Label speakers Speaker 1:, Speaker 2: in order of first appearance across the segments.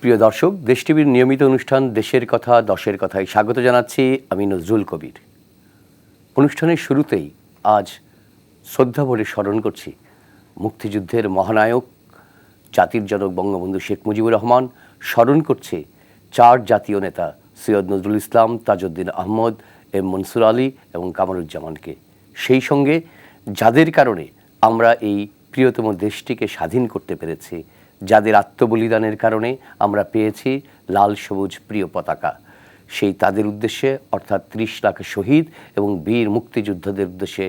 Speaker 1: প্রিয় দর্শক, দেশ টিভির নিয়মিত অনুষ্ঠান দেশের কথা দশের কথায় স্বাগত জানাচ্ছি আমি নজরুল কবির। অনুষ্ঠানের শুরুতেই আজ শ্রদ্ধা ভরে স্মরণ করছি মুক্তিযুদ্ধের মহানায়ক জাতির জনক বঙ্গবন্ধু শেখ মুজিবুর রহমান। স্মরণ করছে চার জাতীয় নেতা সৈয়দ নজরুল ইসলাম, তাজউদ্দিন আহমদ, এম মনসুর আলী এবং কামরুজ্জামানকে। সেই সঙ্গে যাদের কারণে আমরা এই প্রিয়তম দেশটিকে স্বাধীন করতে পেরেছি, যাদের আত্মবলিদানের কারণে আমরা পেয়েছি লাল সবুজ প্রিয় পতাকা, সেই তাদের উদ্দেশ্যে অর্থাৎ ৩০ লাখ শহীদ এবং বীর মুক্তিযোদ্ধাদের উদ্দেশ্যে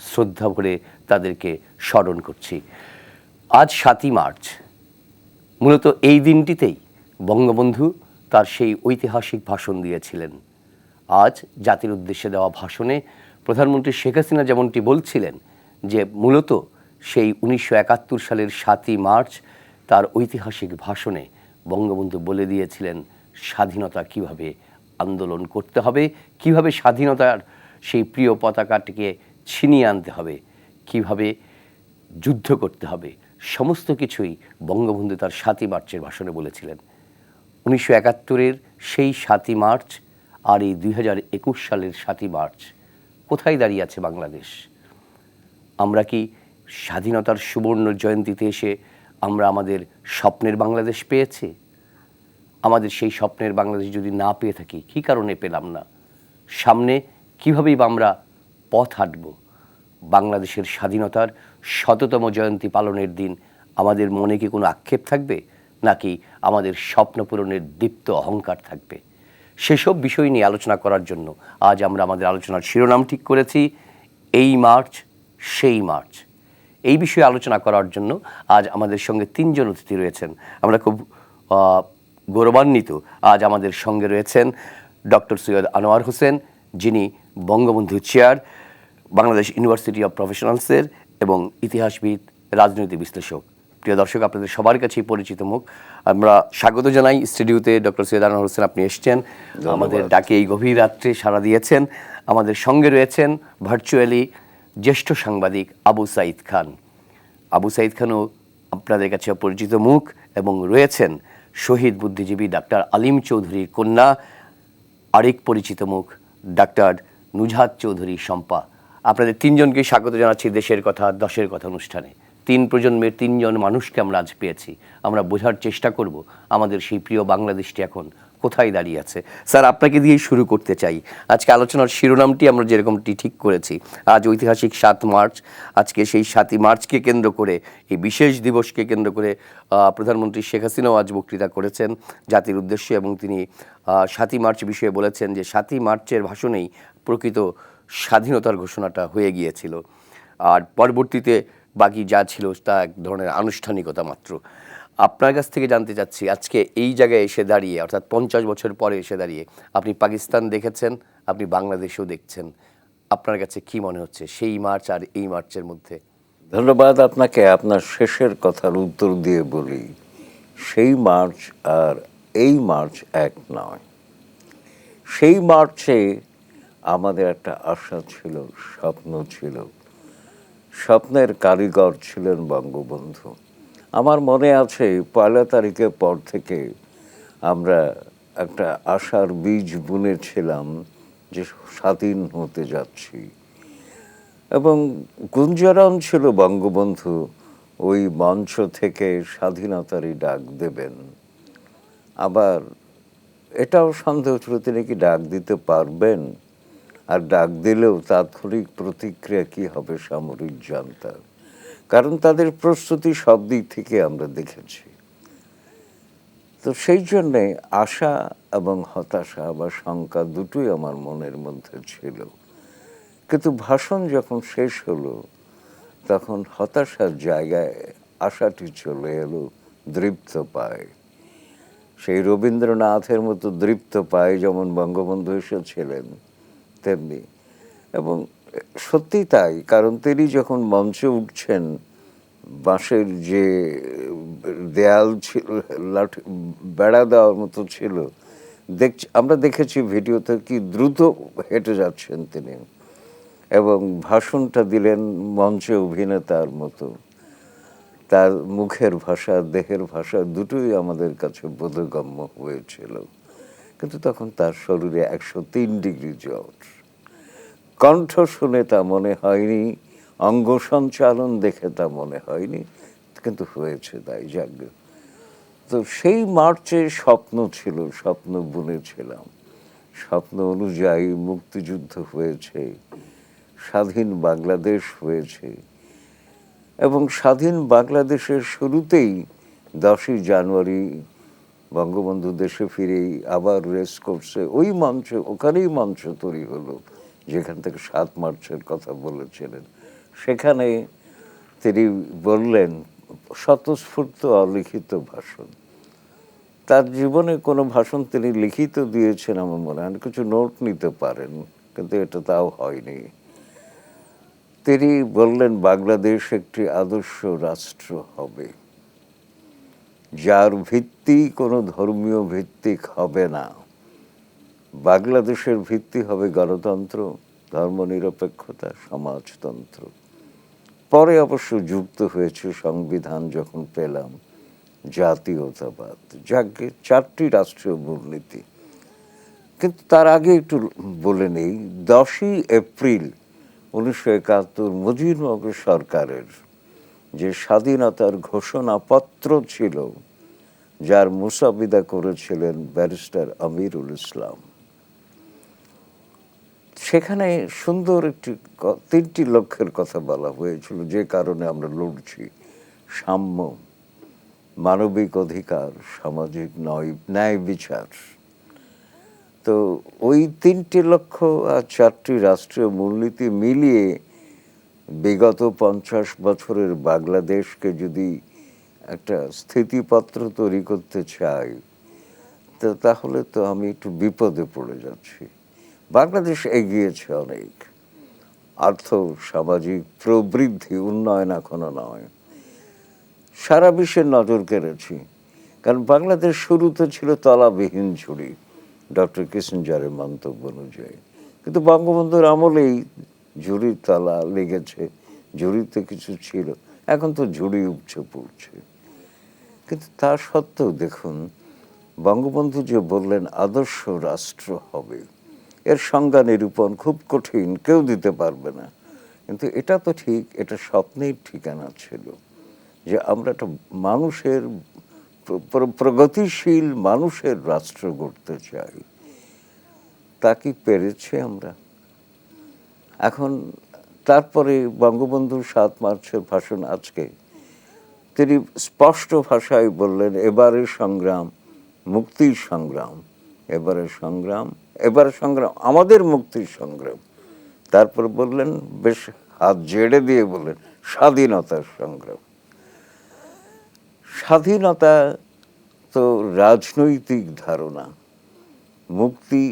Speaker 1: শ্রদ্ধা ভরে তাদেরকে স্মরণ করছি। আজ ৭ই মার্চ, মূলত এই দিনটিতেই বঙ্গবন্ধু তার সেই ঐতিহাসিক ভাষণ দিয়েছিলেন। আজ জাতির উদ্দেশ্যে দেওয়া ভাষণে প্রধানমন্ত্রী শেখ হাসিনা যেমনটি বলছিলেন যে মূলত সেই ১৯৭১ সালের ৭ই মার্চ তার ঐতিহাসিক ভাষণে বঙ্গবন্ধু বলে দিয়েছিলেন স্বাধীনতা কিভাবে আন্দোলন করতে হবে, কিভাবে স্বাধীনতার সেই প্রিয় পতাকাটিকে ছিনিয়ে আনতে হবে, কিভাবে যুদ্ধ করতে হবে, সমস্ত কিছুই বঙ্গবন্ধু তার ৭ই মার্চের ভাষণে বলেছিলেন। ১৯৭১-এর সেই ৭ই মার্চ আর এই ২০২১ সালের ৭ই মার্চ কোথায় দাঁড়িয়ে আছে বাংলাদেশ? আমরা কি স্বাধীনতার সুবর্ণ জয়ন্তীতে এসে আমরা আমাদের স্বপ্নের বাংলাদেশ পেয়েছি? আমাদের সেই স্বপ্নের বাংলাদেশ যদি না পেয়ে থাকি, কী কারণে পেলাম না? সামনে কীভাবেই বা আমরা পথ হাঁটব? বাংলাদেশের স্বাধীনতার ১০০তম জয়ন্তী পালনের দিন আমাদের মনে কি কোনো আক্ষেপ থাকবে, নাকি আমাদের স্বপ্ন পূরণের দীপ্ত অহংকার থাকবে? সেসব বিষয় নিয়ে আলোচনা করার জন্য আজ আমরা আমাদের আলোচনার শিরোনাম ঠিক করেছি এই মার্চ সেই মার্চ। এই বিষয়ে আলোচনা করার জন্য আজ আমাদের সঙ্গে তিনজন অতিথি রয়েছেন। আমরা খুব গৌরবান্বিত, আজ আমাদের সঙ্গে রয়েছেন ডক্টর সৈয়দ আনোয়ার হোসেন, যিনি Bangabandhu chair, Bangladesh university of প্রফেশনালসের এবং ইতিহাসবিদ, রাজনৈতিক বিশ্লেষক। প্রিয় দর্শক, আপনাদের সবার কাছেই পরিচিত মুখ। আমরা স্বাগত জানাই স্টুডিওতে ডক্টর সৈয়দ আনোয়ার হোসেন, আপনি এসছেন, আমাদের ডাকে এই গভীর রাত্রে সাড়া দিয়েছেন। আমাদের সঙ্গে রয়েছেন ভার্চুয়ালি জ্যেষ্ঠ সাংবাদিক আবু সাঈদ খান। আবু সাঈদ খানও আপনাদের কাছে পরিচিত মুখ, এবং রয়েছেন শহীদ বুদ্ধিজীবী ডাক্তার আলিম চৌধুরীর কন্যা, আরেক পরিচিত মুখ ডাক্তার নুজহাত চৌধুরী শম্পা। আপনাদের তিনজনকে স্বাগত জানাচ্ছি দেশের কথা দশের কথা অনুষ্ঠানে। তিন প্রজন্মের তিনজন মানুষকে আমরা আজ পেয়েছি। আমরা বোঝার চেষ্টা করব আমাদের সেই প্রিয় বাংলাদেশটি এখন কোথায় দাঁড়িয়ে আছে। স্যার, আপনাকে দিয়েই শুরু করতে চাই। আজকে আলোচনার শিরোনামটি আমরা যেরকমটি ঠিক করেছি, আজ ঐতিহাসিক ৭ মার্চ। আজকে সেই ৭ই মার্চকে কেন্দ্র করে, এই বিশেষ দিবসকে কেন্দ্র করে প্রধানমন্ত্রী শেখ হাসিনাও আজ বক্তৃতা করেছেন জাতির উদ্দেশ্যে, এবং তিনি ৭ই মার্চ বিষয়ে বলেছেন যে ৭ই মার্চের ভাষণেই প্রকৃত স্বাধীনতার ঘোষণাটা হয়ে গিয়েছিল, আর পরবর্তীতে বাকি যা ছিল তা এক ধরনের আনুষ্ঠানিকতা মাত্র। আপনার কাছ থেকে জানতে চাচ্ছি, আজকে এই জায়গায় এসে দাঁড়িয়ে, অর্থাৎ ৫০ বছর পরে এসে দাঁড়িয়ে, আপনি পাকিস্তান দেখেছেন, আপনি বাংলাদেশেও দেখছেন, আপনার কাছে কি মনে হচ্ছে সেই মার্চ আর এই মার্চের মধ্যে?
Speaker 2: ধন্যবাদ আপনাকে। আপনার শেষের কথার উত্তর দিয়ে বলি, সেই মার্চ আর এই মার্চ এক নয়। সেই মার্চে আমাদের একটা আশা ছিল, স্বপ্ন ছিল, স্বপ্নের কারিগর ছিলেন বঙ্গবন্ধু। আমার মনে আছে ১লা তারিখের পর থেকে আমরা একটা আশার বীজ বুনেছিলাম যে স্বাধীন হতে যাচ্ছি, এবং গুঞ্জরণ ছিল বঙ্গবন্ধু ওই মঞ্চ থেকে স্বাধীনতারই ডাক দেবেন। আবার এটাও সন্দেহ ছিল তিনি কি ডাক দিতে পারবেন, আর ডাক দিলেও তাৎক্ষণিক প্রতিক্রিয়া কি হবে সামরিক জনতার, কারণ তাদের প্রস্তুতি সব দিক থেকে আমরা দেখেছি। তো সেই জন্যে আশা এবং হতাশা বা শঙ্কা দুটোই আমার মনের মধ্যে ছিল। কিন্তু ভাষণ যখন শেষ হলো, তখন হতাশার জায়গায় আশাটি চলে এলো, দৃপ্ত পায়। সেই রবীন্দ্রনাথের মতো দৃপ্ত পায় যেমন বঙ্গবন্ধু এসেছিলেন তেমনি। এবং সত্যি তাই, কারণ তিনি যখন মঞ্চে উঠছেন, বাঁশের যে দেয়াল ছিল, লাঠি বেড়া দেওয়ার মতো ছিল, আমরা দেখেছি ভিডিওতে কি দ্রুত হেঁটে যাচ্ছেন তিনি, এবং ভাষণটা দিলেন মঞ্চে অভিনেতার মতো। তার মুখের ভাষা, দেহের ভাষা দুটোই আমাদের কাছে বোধগম্য হয়েছিল। কিন্তু তখন তার শরীরে 103 ডিগ্রি জ্বর। কণ্ঠ শুনে তা মনে হয়নি, অঙ্গ সঞ্চালন দেখে তা মনে হয়নি, কিন্তু হয়েছে তাই যাক। তো সেই মার্চে স্বপ্ন ছিল, স্বপ্ন বুনেছিলাম। স্বপ্ন অনুযায়ী মুক্তিযুদ্ধ হয়েছে, স্বাধীন বাংলাদেশ হয়েছে, এবং স্বাধীন বাংলাদেশের শুরুতেই 10ই জানুয়ারি বঙ্গবন্ধু দেশে ফিরেই আবার রেস করছে ওই মঞ্চে, ওখানেই মঞ্চ তৈরি হলো যেখান থেকে 7 মার্চের কথা বলেছিলেন। সেখানে তিনি বললেন স্বতঃস্ফূর্ত অলিখিত ভাষণ। তার জীবনে কোনো ভাষণ তিনি লিখিত দিয়েছেন আমার মনে হয় না, কিছু নোট নিতে পারেন, কিন্তু এটা তাও হয়নি। তিনি বললেন বাংলাদেশ একটি আদর্শ রাষ্ট্র হবে, যার ভিত্তি কোনো ধর্মীয় ভিত্তিক হবে না। বাংলাদেশের ভিত্তি হবে গণতন্ত্র, ধর্মনিরপেক্ষতা, সমাজতন্ত্র। পরে অবশ্য যুক্ত হয়েছে সংবিধান যখন পেলাম, জাতীয়তাবাদ। যাকে 4টি রাষ্ট্রীয় মূলনীতি। কিন্তু তার আগে একটু বলে নেই, 10ই এপ্রিল 1971 মুজিবনগর সরকারের যে স্বাধীনতার ঘোষণাপত্র ছিল, যার মুসাবিদা করেছিলেন ব্যারিস্টার আমিরুল ইসলাম, সেখানে সুন্দর একটি 3টি লক্ষ্যের কথা বলা হয়েছিল, যে কারণে আমরা লড়ছি: সাম্য, মানবিক অধিকার, সামাজিক ন্যায় বিচার। তো ওই 3টি লক্ষ্য আর 4টি রাষ্ট্রীয় মূলনীতি মিলিয়ে বিগত 50 বছরের বাংলাদেশকে যদি একটা স্থিতিপত্র তৈরি করতে চাই, তো তাহলে তো আমি একটু বিপদে পড়ে যাচ্ছি। বাংলাদেশ এগিয়েছে অনেক, আর্থ সামাজিক প্রবৃদ্ধি, উন্নয়ন এখনো নয়। সারা বিশ্বের নজর কেড়েছি, কারণ বাংলাদেশ শুরুতে ছিল তলাবিহীন ঝুড়ি, ডক্টর কিসিঞ্জারের মন্তব্য অনুযায়ী। কিন্তু বঙ্গবন্ধুর আমলেই ঝুড়ির তলা লেগেছে, ঝুড়িতে কিছু ছিল, এখন তো ঝুড়ি উপচে পড়ছে। কিন্তু তা সত্ত্বেও দেখুন, বঙ্গবন্ধু যে বললেন আদর্শ রাষ্ট্র হবে, এর সংজ্ঞা নিরূপণ খুব কঠিন, কেউ দিতে পারবে না। কিন্তু এটা তো ঠিক, এটা স্বপ্নের ঠিকানা ছিল যে আমরা একটা মানুষের প্রগতিশীল মানুষের রাষ্ট্র গড়তে চাই। তা কি পেরেছি আমরা? এখন তারপরে বঙ্গবন্ধুর 7 মার্চের ভাষণ আজকে তিনি স্পষ্ট ভাষায় বললেন, এবারের সংগ্রাম মুক্তির সংগ্রাম, এবারের সংগ্রাম আমাদের মুক্তির সংগ্রাম। তারপর বললেন, বেশ হাত জেড়ে দিয়ে বললেন, স্বাধীনতার সংগ্রাম। স্বাধীনতা তো রাজনৈতিক ধারণা, মুক্তি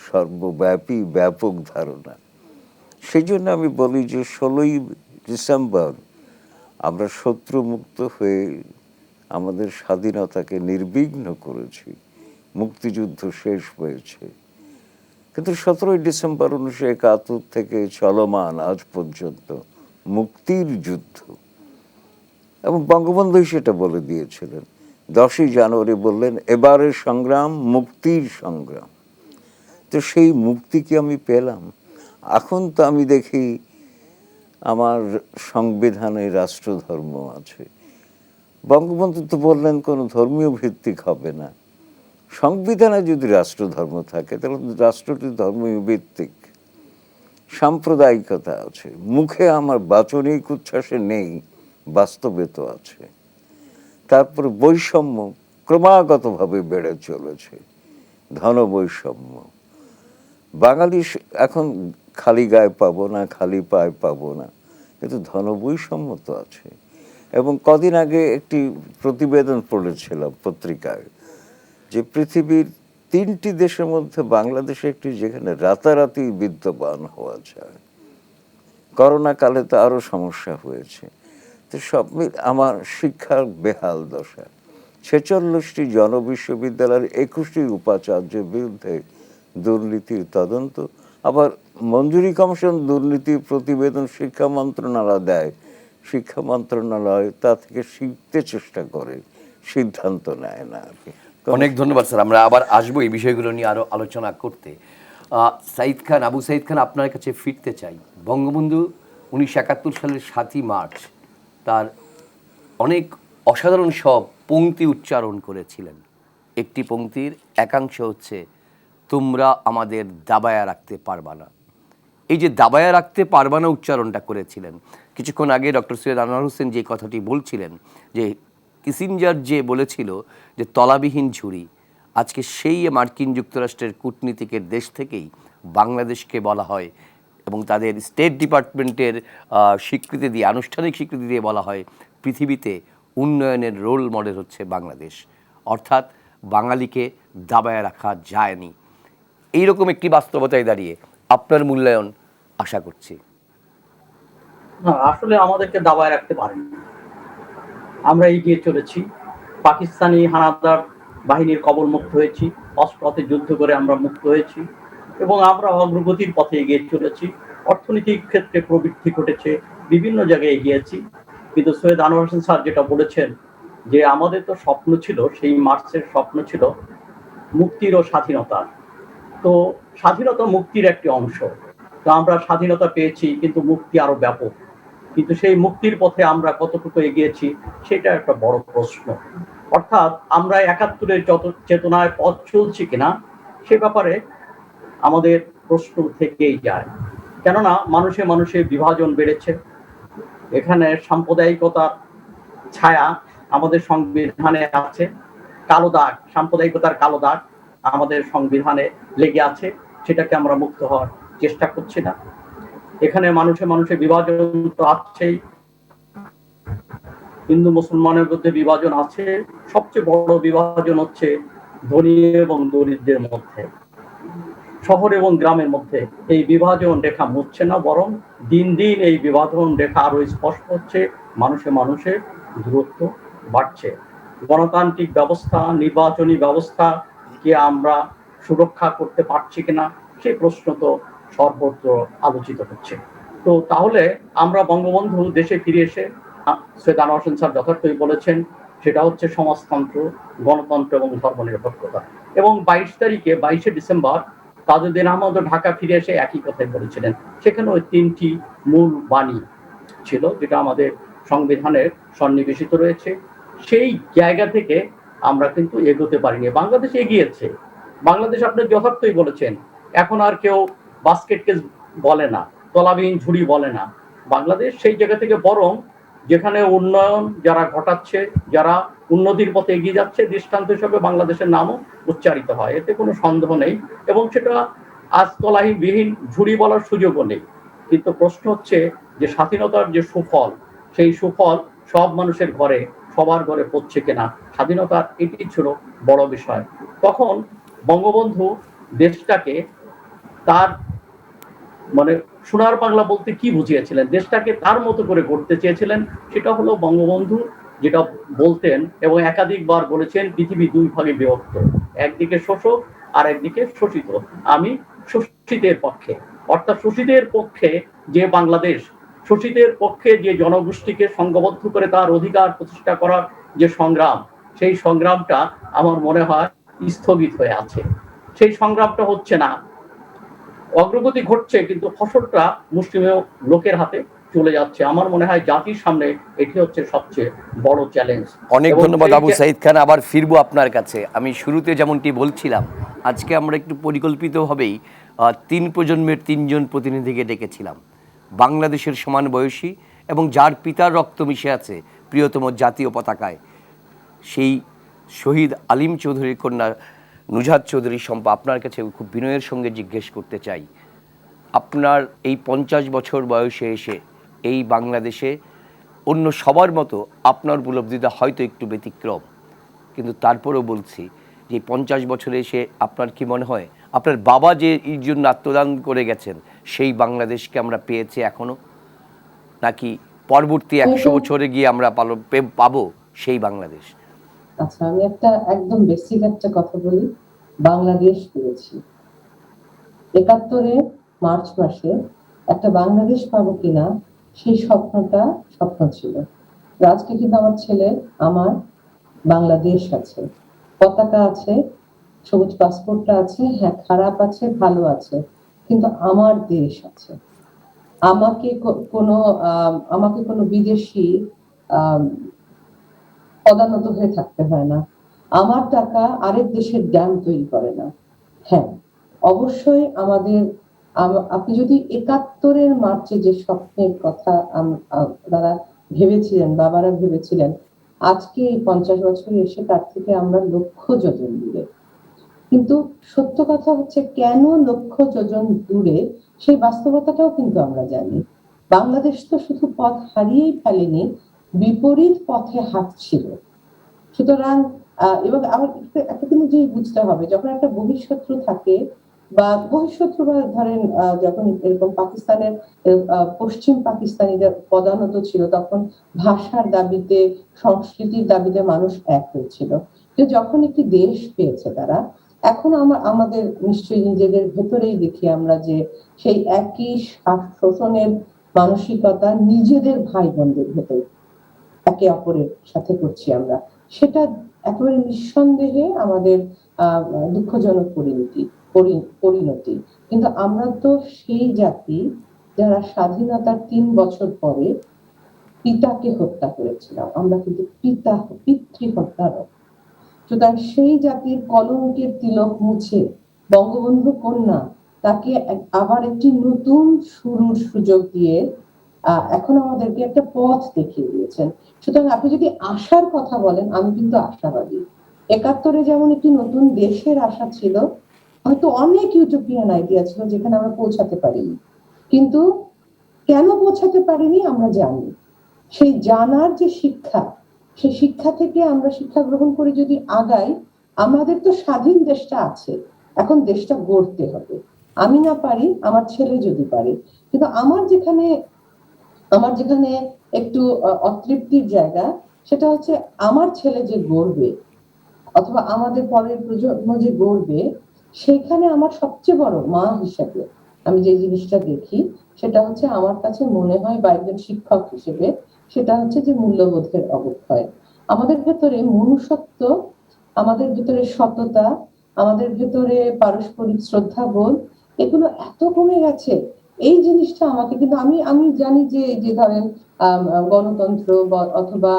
Speaker 2: সর্বব্যাপী ব্যাপক ধারণা। সেই জন্য আমি বলি যে 16ই ডিসেম্বর আমরা শত্রুমুক্ত হয়ে আমাদের স্বাধীনতাকে নির্বিঘ্ন করেছি, মুক্তিযুদ্ধ শেষ হয়েছে। কিন্তু 17ই ডিসেম্বর 1971 থেকে চলমান আজ পর্যন্ত মুক্তির যুদ্ধ, এবং বঙ্গবন্ধু সেটা বলে দিয়েছিলেন। 10ই জানুয়ারি বললেন, এবারের সংগ্রাম মুক্তির সংগ্রাম। তো সেই মুক্তি কি আমি পেলাম? এখন তো আমি দেখি আমার সংবিধানে রাষ্ট্রধর্ম আছে। বঙ্গবন্ধু তো বললেন কোনো ধর্মীয় ভিত্তিক হবে না। সংবিধানে যদি রাষ্ট্রধর্ম থাকে, তাহলে রাষ্ট্রটি ধর্মীয় ভিত্তিক। সাম্প্রদায়িকতা আছে, মুখে আমার বাচনিক উচ্ছ্বাসে নেই, বাস্তবে তো আছে। তারপর বৈষম্য ক্রমাগতভাবে বেড়ে চলেছে, ধন বৈষম্য। বাঙালি এখন খালি গায়ে পাবো না, খালি পায়ে পাবো না, কিন্তু ধন বৈষম্য তো আছে। এবং কদিন আগে একটি প্রতিবেদন পড়েছিলাম পত্রিকায়, যে পৃথিবীর 3টি দেশের মধ্যে বাংলাদেশ একটি, যেখানে রাতারাতি বিদ্যমান হওয়া যায়। করোনা কালে তো আরো সমস্যা হয়েছে। তো সব আমার শিক্ষার বেহাল দশা। 46টি জনবিশ্ববিদ্যালয়ের 21টি উপাচার্যের বিরুদ্ধে দুর্নীতির তদন্ত, আবার মঞ্জুরি কমিশন দুর্নীতি প্রতিবেদন শিক্ষা মন্ত্রণালয় দেয়, শিক্ষা মন্ত্রণালয় তা থেকে শিখতে চেষ্টা করে, সিদ্ধান্ত নেয় না আর কি।
Speaker 1: অনেক ধন্যবাদ স্যার, আমরা আবার আসবো এই বিষয়গুলো নিয়ে আরো আলোচনা করতে। সাইদ খান, আবু সাইদ খান, আপনার কাছে ফিরতে চাই। বঙ্গবন্ধু 1971 সালের 7ই মার্চ তার অনেক অসাধারণ সব পংক্তি উচ্চারণ করেছিলেন। একটি পংক্তির একাংশ হচ্ছে, তোমরা আমাদের দাবায়া রাখতে পারবা না। এই যে দাবায়া রাখতে পারবা না উচ্চারণটা করেছিলেন, কিছুক্ষণ আগে ডক্টর সৈয়দ আনোয়ার হোসেন যে কথাটি বলছিলেন যে কিসিঞ্জার যে বলেছিল যে তলাবিহীন ঝুড়ি, আজকে সেই মার্কিন যুক্তরাষ্ট্রের কূটনীতিকের দেশ থেকেই বাংলাদেশকে বলা হয় এবং তাদের স্টেট ডিপার্টমেন্টের স্বীকৃতি দিয়ে, আনুষ্ঠানিক স্বীকৃতি দিয়ে বলা হয় পৃথিবীতে উন্নয়নের রোল মডেল হচ্ছে বাংলাদেশ। অর্থাৎ বাঙালিকে দাবায় রাখা যায়নি। এইরকম একটি বাস্তবতায় দাঁড়িয়ে আপনার মূল্যায়ন আশা করছি।
Speaker 3: না, আসলে আমাদেরকে দাবায় রাখতে পারেনি। আমরা এগিয়ে চলেছি, পাকিস্তানি হানাদার বাহিনীর কবল মুক্ত হয়েছি, অস্ত্রতে যুদ্ধ করে আমরা মুক্ত হয়েছি এবং আমরা অগ্রগতির পথে এগিয়ে চলেছি। অর্থনৈতিক ক্ষেত্রে প্রবৃদ্ধি ঘটেছে, বিভিন্ন জায়গায় এগিয়েছি। কিন্তু সৈয়দ আনোয়ার হোসেন স্যার যেটা বলেছেন যে আমাদের তো স্বপ্ন ছিল, সেই মার্চের স্বপ্ন ছিল মুক্তির ও স্বাধীনতার। তো স্বাধীনতা মুক্তির একটি অংশ। তো আমরা স্বাধীনতা পেয়েছি, কিন্তু মুক্তি আরো ব্যাপক। কিন্তু সেই মুক্তির পথে আমরা কতটুকু এগিয়েছি সেটা একটা বড় প্রশ্ন। অর্থাৎ আমরা 71-এর যত চেতনায় পথ চলছি কিনা সে ব্যাপারে আমাদের প্রশ্ন থেকেই যায়। কেননা মানুষে মানুষে বিভাজন বেড়েছে। এখানে সাম্প্রদায়িকতার ছায়া আমাদের সংবিধানে আছে, কালো দাগ, সাম্প্রদায়িকতার কালো দাগ আমাদের সংবিধানে লেগে আছে। সেটাকে আমরা মুক্ত হওয়ার চেষ্টা করছি না। এখানে মানুষে মানুষে বিভাজন তো আছেই, হিন্দু মুসলমানের মধ্যে বিভাজন আছে। সবচেয়ে বড় বিভাজন হচ্ছে ধনী এবং দরিদ্রের মধ্যে, শহর এবং গ্রামের মধ্যে। এই বিভাজন রেখা মুছছে না, বরং দিন দিন এই বিভাজন রেখা আরো স্পষ্ট হচ্ছে, মানুষে মানুষে দূরত্ব বাড়ছে। গণতান্ত্রিক ব্যবস্থা, নির্বাচনী ব্যবস্থা কি আমরা সুরক্ষা করতে পারছি কিনা সেই প্রশ্ন তো সর্বত্র আলোচিত হচ্ছে। তো তাহলে আমরা বঙ্গবন্ধু দেশে ফিরে এসে, সৈয়দ আনোয়ার হোসেন স্যার যথার্থই বলেছেন, সেটা হচ্ছে সমাজতন্ত্র, গণতন্ত্র এবং ধর্মনিরপেক্ষতা। এবং 22 ডিসেম্বর তাজউদ্দিন আহমদ ঢাকা ফিরে এসে একই কথাই বলেছিলেন। সেখানে ওই 3টি মূল বাণী ছিল, যেটা আমাদের সংবিধানের সন্নিবেশিত রয়েছে। সেই জায়গা থেকে আমরা কিন্তু এগোতে পারিনি। বাংলাদেশ এগিয়েছে। বাংলাদেশ, আপনি যথার্থই বলেছেন, এখন আর কেউ বাস্কেট কেস বলে না, তলাবিহীন ঝুড়ি বলে না। বাংলাদেশ সেই জায়গা থেকে বরং যেখানে উন্নয়ন যারা ঘটাচ্ছে, যারা উন্নতির পথে এগিয়ে যাচ্ছে, দৃষ্টান্ত হিসেবে বাংলাদেশের নামও উচ্চারিত হয়, এতে কোনো সন্দেহ নেই। এবং সেটা আজ তলাবিহীন ঝুড়ি বলার সুযোগও নেই। কিন্তু প্রশ্ন হচ্ছে যে স্বাধীনতার যে সুফল, সেই সুফল সব মানুষের ঘরে, সবার ঘরে পড়ছে কিনা, স্বাধীনতার এটি ছিল বড় বিষয়। তখন বঙ্গবন্ধু দেশটাকে তার মানে সোনার বাংলা বলতে কি বুঝিয়েছিলেন, দেশটাকে তার মতো করে গড়তে চেয়েছিলেন। সেটা হলো বঙ্গবন্ধু যেটা বলতেন এবং একাধিকবার বলেছেন, পৃথিবী 2 ভাগে বিভক্ত, একদিকে শোষক আর একদিকে শোষিত। আমি শোষিতের পক্ষে। অর্থাৎ শোষিতের পক্ষে যে বাংলাদেশ, শোষিতের পক্ষে যে জনগোষ্ঠীকে সংঘবদ্ধ করে তার অধিকার প্রতিষ্ঠা করার যে সংগ্রাম, সেই সংগ্রামটা আমার মনে হয় স্থগিত হয়ে আছে। সেই সংগ্রামটা হচ্ছে না। অগ্রগতি ঘটছে, কিন্তু ফসলটা মুষ্টিমেয় লোকের হাতে চলে যাচ্ছে। আমার মনে হয় জাতির সামনে এটি হচ্ছে সবচেয়ে বড় চ্যালেঞ্জ।
Speaker 1: অনেক ধন্যবাদ আবু সাইদ খান, আবার ফিরবো আপনার কাছে। আমি শুরুতে যেমনটি বলছিলাম, আজকে আমরা একটু পরিকল্পিতভাবেই 3 প্রজন্মের 3 জন প্রতিনিধিকে ডেকেছিলাম, বাংলাদেশের সমান বয়সী এবং যার পিতার রক্ত মিশে আছে প্রিয়তম জাতীয় পতাকায়, সেই শহীদ আলিম চৌধুরীর কন্যা নুজহাত চৌধুরী শম্পা। আপনার কাছে খুব বিনয়ের সঙ্গে জিজ্ঞেস করতে চাই, আপনার এই 50 বছর বয়সে এসে এই বাংলাদেশে অন্য সবার মতো আপনার উপলব্ধিটা হয়তো একটু ব্যতিক্রম, কিন্তু তারপরেও বলছি যে 50 বছরে এসে আপনার কি মনে হয় আপনার বাবা যে এই জন্য আত্মদান করে গেছেন সেই বাংলাদেশকে আমরা পেয়েছি এখনো, নাকি পরবর্তী 100 বছরে গিয়ে আমরা পাবো সেই বাংলাদেশ?
Speaker 4: আচ্ছা, আমি একদম বেসিক একটা কথা বলি। বাংলাদেশ পেয়েছি 71-এ মার্চ মাসে। একটা বাংলাদেশ পাবো কিনা সেই স্বপ্নটা স্বপ্ন ছিল। তো আজকে কিন্তু আমার ছেলে, আমার বাংলাদেশ আছে, পতাকা আছে, সবুজ পাসপোর্টটা আছে, হ্যাঁ খারাপ আছে ভালো আছে, কিন্তু আমার দেশ আছে। আমাকে কোনো বিদেশি আহ পদানত হয়ে থাকতে হয় না। আমার টাকা আরেক দেশের ড্যাম তৈরি করে না। হ্যাঁ, অবশ্যই আমাদের আপনি যদি ৭১-এর মার্চে যে স্বপ্নের কথা তারা ভেবেছিলেন, বাবারা ভেবেছিলেন, আজকে এই ৫০ বছরে এসে তার থেকে আমরা লক্ষ যোজন দূরে। কিন্তু সত্য কথা হচ্ছে, কেন লক্ষ যোজন দূরে সেই বাস্তবতাটাও কিন্তু আমরা জানি। বাংলাদেশ তো শুধু পথ হারিয়েই ফেলেনি, বিপরীত পথে হাঁটছিল। সুতরাং এবং আমার একটা জিনিস বুঝতে হবে, যখন একটা বহিঃশত্রু থাকে বা বহিঃশত্রু বা ধরেন যখন এরকম পাকিস্তানের পশ্চিম পাকিস্তানিদের পদানত ছিল, তখন ভাষার দাবিতে, সংস্কৃতির দাবিতে মানুষ এক হয়েছিল। তো যখন একটি দেশ পেয়েছে তারা, এখন আমাদের নিশ্চয়ই নিজেদের ভেতরেই দেখি আমরা যে সেই একই শোষণের মানসিকতা নিজেদের ভাই বোনদের ভেতর একে অপরের সাথে করছি আমরা। সেটা একেবারে নিঃসন্দেহে আমাদের দুঃখজনক পরিণতি। কিন্তু আমরা তো সেই জাতি যারা স্বাধীনতার ৩ বছর পরে পিতাকে হত্যা করেছিলাম। আমরা কিন্তু পিতৃ হত্যারক। সুতরাং সেই জাতির কলঙ্কের তিলক মুছে বঙ্গবন্ধু কন্যা তাকে আবার একটি নতুন শুরুর সুযোগ দিয়ে এখন আমাদেরকে একটা পথ দেখিয়ে দিয়েছেন। সুতরাং আপনি যদি আশার কথা বলেন, আমি কিন্তু আশাবাদী। ৭১-এ যেমন একটি নতুন দেশের আশা ছিল, হয়তো অনেক ইউটোপিয়ান আইডিয়া ছিল যেখানে আমরা পৌঁছাতে পারিনি, কিন্তু কেন পৌঁছাতে পারিনি আমরা জানি। সেই জানার যে শিক্ষা, সেই শিক্ষা থেকে আমরা শিক্ষা গ্রহণ করে যদি আগাই, আমাদের তো স্বাধীন দেশটা আছে, এখন দেশটা গড়তে হবে। আমি না পারি, আমার ছেলে যদি পারে। কিন্তু আমার যেখানে একটু অতৃপ্তির জায়গা, সেটা হচ্ছে আমার ছেলে যে গড়বে অথবা আমাদের পরের প্রজন্ম যে গড়বে, সেখানে আমার সবচেয়ে বড় মা হিসেবে আমি যে জিনিসটা দেখি, সেটা হচ্ছে আমার কাছে মনে হয় বা একজন শিক্ষক হিসেবে, সেটা হচ্ছে যে মূল্যবোধের অবক্ষয়। আমাদের ভেতরে মনুষ্যত্ব, আমাদের ভেতরে সততা, আমাদের ভেতরে পারস্পরিক শ্রদ্ধাবোধ, এগুলো এত কমে গেছে। এই জিনিসটা আমাকে কিন্তু আমি জানি যে ধরেন গণতন্ত্র অথবা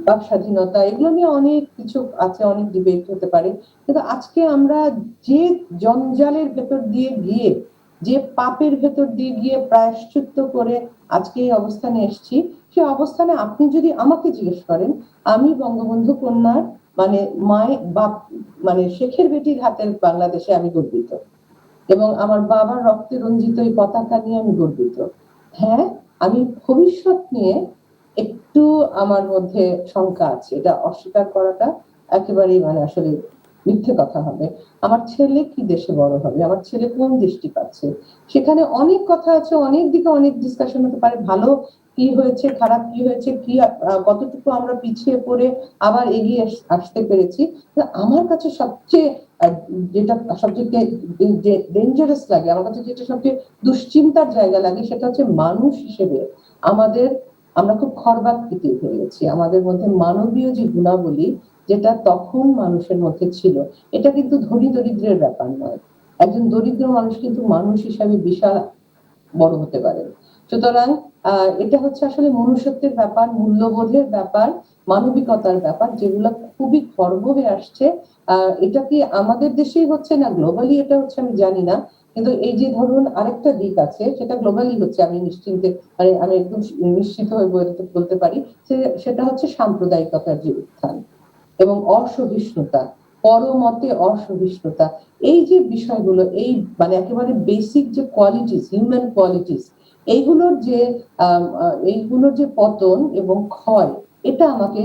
Speaker 4: বাক স্বাধীনতা, এগুলো নিয়ে অনেক কিছু আছে, অনেক ডিবেট হতে পারে। কিন্তু আজকে আমরা যে জঞ্জালের ভেতর দিয়ে গিয়ে, যে পাপের ভেতর দিয়ে গিয়ে প্রায়শ্চিত্ত করে আজকে এই অবস্থানে এসেছি, সেই অবস্থানে আপনি যদি আমাকে জিজ্ঞেস করেন, আমি বঙ্গবন্ধু কন্যার মানে মায়ের বাপ মানে শেখের বেটির হাতের বাংলাদেশে আমি গর্বিত, এবং আমার বাবার রক্তে রঞ্জিত এই পতাকা নিয়ে আমি গর্বিত। হ্যাঁ, আমি ভবিষ্যৎ নিয়ে একটু আমার মধ্যে শঙ্কা আছে, এটা অস্বীকার করাটা একেবারেই আসলে মিথ্যে কথা হবে। আমার ছেলে কি দেশে বড় হবে, আমার ছেলে কোন দেশটি পাচ্ছে, সেখানে অনেক কথা আছে, অনেক দিকে অনেক ডিসকাশন হতে পারে। ভালো কি হয়েছে, খারাপ কি হয়েছে, কি কতটুকু আমরা পিছিয়ে পড়ে আবার এগিয়ে আসতে পেরেছি। আমার কাছে সবচেয়ে যেটা সবচেয়ে ডেঞ্জারাস লাগে, আমার কাছে যেটা সবচেয়ে দুশ্চিন্তার জায়গা লাগে, সেটা হচ্ছে মানুষ হিসেবে আমরা খুব খর্বাকৃতি হয়ে গেছি। আমাদের মধ্যে মানবীয় যে গুণাবলী, যেটা তখন মানুষের মধ্যে ছিল, এটা কিন্তু ধনী দরিদ্রের ব্যাপার নয়। একজন দরিদ্র মানুষ কিন্তু মানুষ হিসাবে বিশাল বড় হতে পারে। সুতরাং এটা হচ্ছে আসলে মনুষ্যত্বের ব্যাপার, মূল্যবোধের ব্যাপার, মানবিকতার ব্যাপার, যেগুলো খুবই খর্ব হয়ে আসছে। এটা কি আমাদের দেশেই হচ্ছে না গ্লোবালি এটা হচ্ছে আমি জানি না, কিন্তু এই যে ধরুন আরেকটা দিক আছে, সেটা গ্লোবালি হচ্ছে, আমি নিশ্চিন্তে আমি একদম নিশ্চিত হয়ে বলতে পারি, সেটা হচ্ছে সাম্প্রদায়িকতার যে উত্থান এবং অসহিষ্ণুতা, পরমতে অসহিষ্ণুতা, এই যে বিষয়গুলো, এই একেবারে বেসিক যে কোয়ালিটিস, হিউম্যান কোয়ালিটিস, এইগুলোর যে পতন এবং ক্ষয়, এটা আমাকে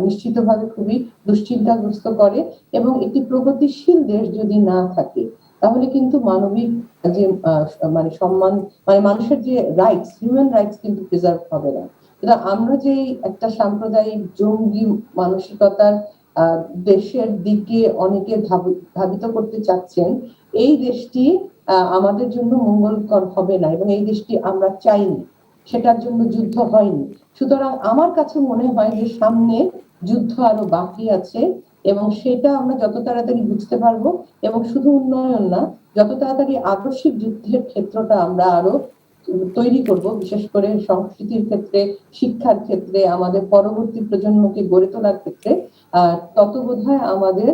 Speaker 4: নিশ্চিতভাবে খুবই দুশ্চিন্তাগ্রস্ত করে। এবং একটি প্রগতিশীল দেশ যদি না থাকে, তাহলে কিন্তু মানবিক যে সম্মান, মানুষের যে রাইটস, হিউম্যান রাইটস কিন্তু প্রিজার্ভ হবে না। আমরা যে একটা সাম্প্রদায়িক জঙ্গি মানসিকতার দেশের দিকে অনেকে ধাবিত করতে চাচ্ছেন, এই দেশটি আমাদের জন্য মঙ্গলকর হবে না, এবং এই দেশটি আমরা চাইনি, সেটার জন্য যুদ্ধ হয়নি। সুতরাং আমার কাছে মনে হয় যে সামনে যুদ্ধ আরো বাকি আছে, এবং সেটা আমরা যত তাড়াতাড়ি বুঝতে পারবো, এবং শুধু উন্নয়ন না, যত তাড়াতাড়ি আদর্শিক যুদ্ধের ক্ষেত্রটা আমরা আরো তৈরি করব, বিশেষ করে সংস্কৃতির ক্ষেত্রে, শিক্ষার ক্ষেত্রে, আমাদের পরবর্তী প্রজন্মকে গড়ে তোলার ক্ষেত্রে, তত বোধহয় আমাদের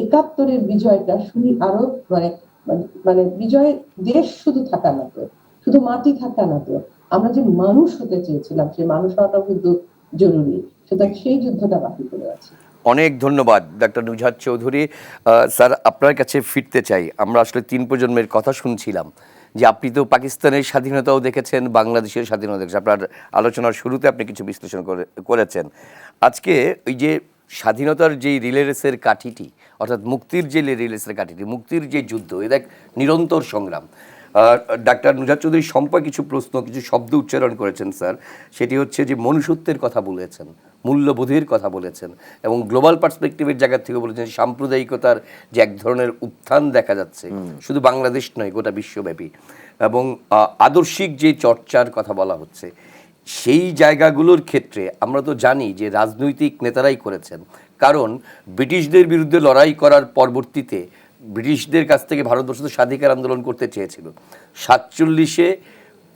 Speaker 4: একাত্তরের বিজয়টা শুনি আরো মানে মানে বিজয়, দেশ শুধু থাকা না তো, শুধু মাটি থাকা না তো, আমরা যে মানুষ হতে চেয়েছিলাম সেই মানুষ হওয়াটাও কিন্তু জরুরি। সুতরাং সেই যুদ্ধটা বাকি পড়ে আছে।
Speaker 1: অনেক ধন্যবাদ ডক্টর নুজহাত চৌধুরী। স্যার, আপনার কাছে ফিরতে চাই। আমরা আসলে 3 প্রজন্মের কথা শুনছিলাম, যে আপনি তো পাকিস্তানের স্বাধীনতাও দেখেছেন, বাংলাদেশের স্বাধীনতা দেখেছেন। আপনার আলোচনার শুরুতে আপনি কিছু বিশ্লেষণ করেছেন। আজকে ওই যে স্বাধীনতার যেই রিলে রেসের কাঠিটি, অর্থাৎ মুক্তির যে রিলে রেসের কাঠিটি, মুক্তির যে যুদ্ধ, এ দেখ নিরন্তর সংগ্রাম। ডাক্তার নুজহাত চৌধুরী সম্পা কিছু প্রশ্ন, কিছু শব্দ উচ্চারণ করেছেন স্যার। সেটি হচ্ছে যে মনুষ্যত্বের কথা বলেছেন, মূল্যবোধের কথা বলেছেন, এবং গ্লোবাল পার্সপেক্টিভের জায়গা থেকে বলেছেন সাম্প্রদায়িকতার যে এক ধরনের উত্থান দেখা যাচ্ছে, শুধু বাংলাদেশ নয়, গোটা বিশ্বব্যাপী, এবং আদর্শিক যে চর্চার কথা বলা হচ্ছে, সেই জায়গাগুলোর ক্ষেত্রে আমরা তো জানি যে রাজনৈতিক নেতারাই করেছেন। কারণ ব্রিটিশদের বিরুদ্ধে লড়াই করার পরবর্তীতে ব্রিটিশদের কাছ থেকে ভারতবর্ষ তো স্বাধিকার আন্দোলন করতে চেয়েছিল। 47-এ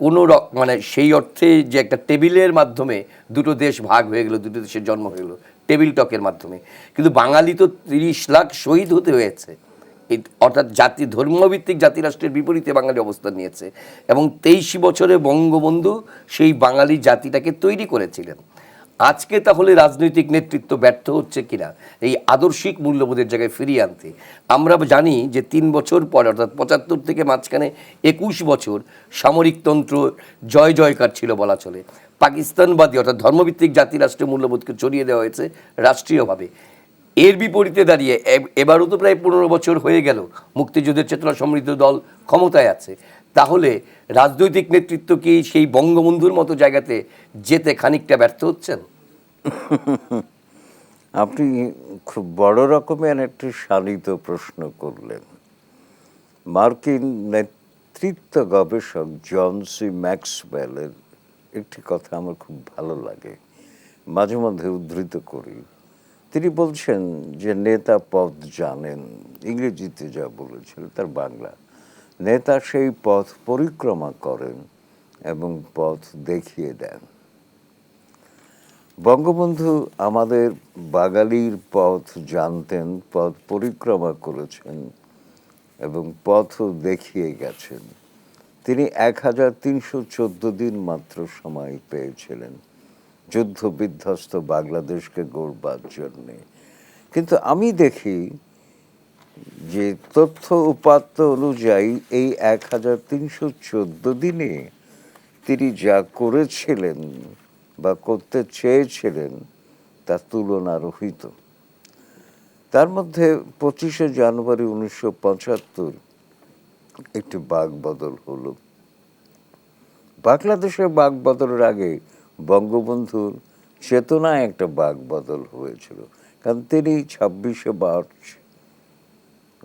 Speaker 1: কোনো মানে সেই অর্থে যে একটা টেবিলের মাধ্যমে দুটো দেশ ভাগ হয়ে গেল, দুটো দেশের জন্ম হয়ে গেল টেবিল টকের মাধ্যমে। কিন্তু বাঙালি তো 30 লাখ শহীদ হতে হয়েছে, অর্থাৎ জাতি ধর্মভিত্তিক জাতিরাষ্ট্রের বিপরীতে বাঙালি অবস্থান নিয়েছে, এবং 23 বছরে বঙ্গবন্ধু সেই বাঙালি জাতিটাকে তৈরি করেছিলেন। আজকে তাহলে রাজনৈতিক নেতৃত্ব ব্যর্থ হচ্ছে কিনা এই আদর্শিক মূল্যবোধের জায়গায় ফিরিয়ে আনতে? আমরা জানি যে 3 বছর পর, অর্থাৎ 75 থেকে মাঝখানে 21 বছর সামরিকতন্ত্র জয় জয়কার ছিল বলা চলে। পাকিস্তানবাদী অর্থাৎ ধর্মভিত্তিক জাতিরাষ্ট্রের মূল্যবোধকে ছড়িয়ে দেওয়া হয়েছে রাষ্ট্রীয়ভাবে। এর বিপরীতে দাঁড়িয়ে এবারও তো প্রায় 15 বছর হয়ে গেল মুক্তিযুদ্ধের চেতনা সমৃদ্ধ দল ক্ষমতায় আছে। তাহলে রাজনৈতিক নেতৃত্ব কি সেই বঙ্গবন্ধুর মতো জায়গাতে যেতে খানিকটা ব্যর্থ হচ্ছেন?
Speaker 2: আপনি খুব বড় রকমের একটি শানিত প্রশ্ন করলেন। মার্কিন নেতৃত্ব গবেষক জন সি ম্যাক্সওয়েলের একটি কথা আমার খুব ভালো লাগে, মাঝে মধ্যে উদ্ধৃত করি। তিনি বলছেন যে নেতা পথ জানেন, ইংরেজিতে যা বলেছিল তার বাংলা, নেতা সেই পথ পরিক্রমা করেন এবং পথ দেখিয়ে দেন। বঙ্গবন্ধু আমাদের বাঙালির পথ জানতেন, পথ পরিক্রমা করেছেন এবং পথও দেখিয়ে গেছেন। তিনি 1314 দিন মাত্র সময় পেয়েছিলেন যুদ্ধ বিধ্বস্ত বাংলাদেশকে গড়বার জন্যে। কিন্তু আমি দেখি যে তথ্য উপাত্ত অনুযায়ী এই 1314 দিনে তিনি যা করেছিলেন বা করতে চেয়েছিলেন তার তুলনা রহিত। তার মধ্যে 25শে জানুয়ারি 1975 একটি বাকবদল হলো। বাংলাদেশের বাকবদলের আগে বঙ্গবন্ধুর চেতনায় একটা বাকবদল হয়েছিল, কারণ তিনি 26শে মার্চ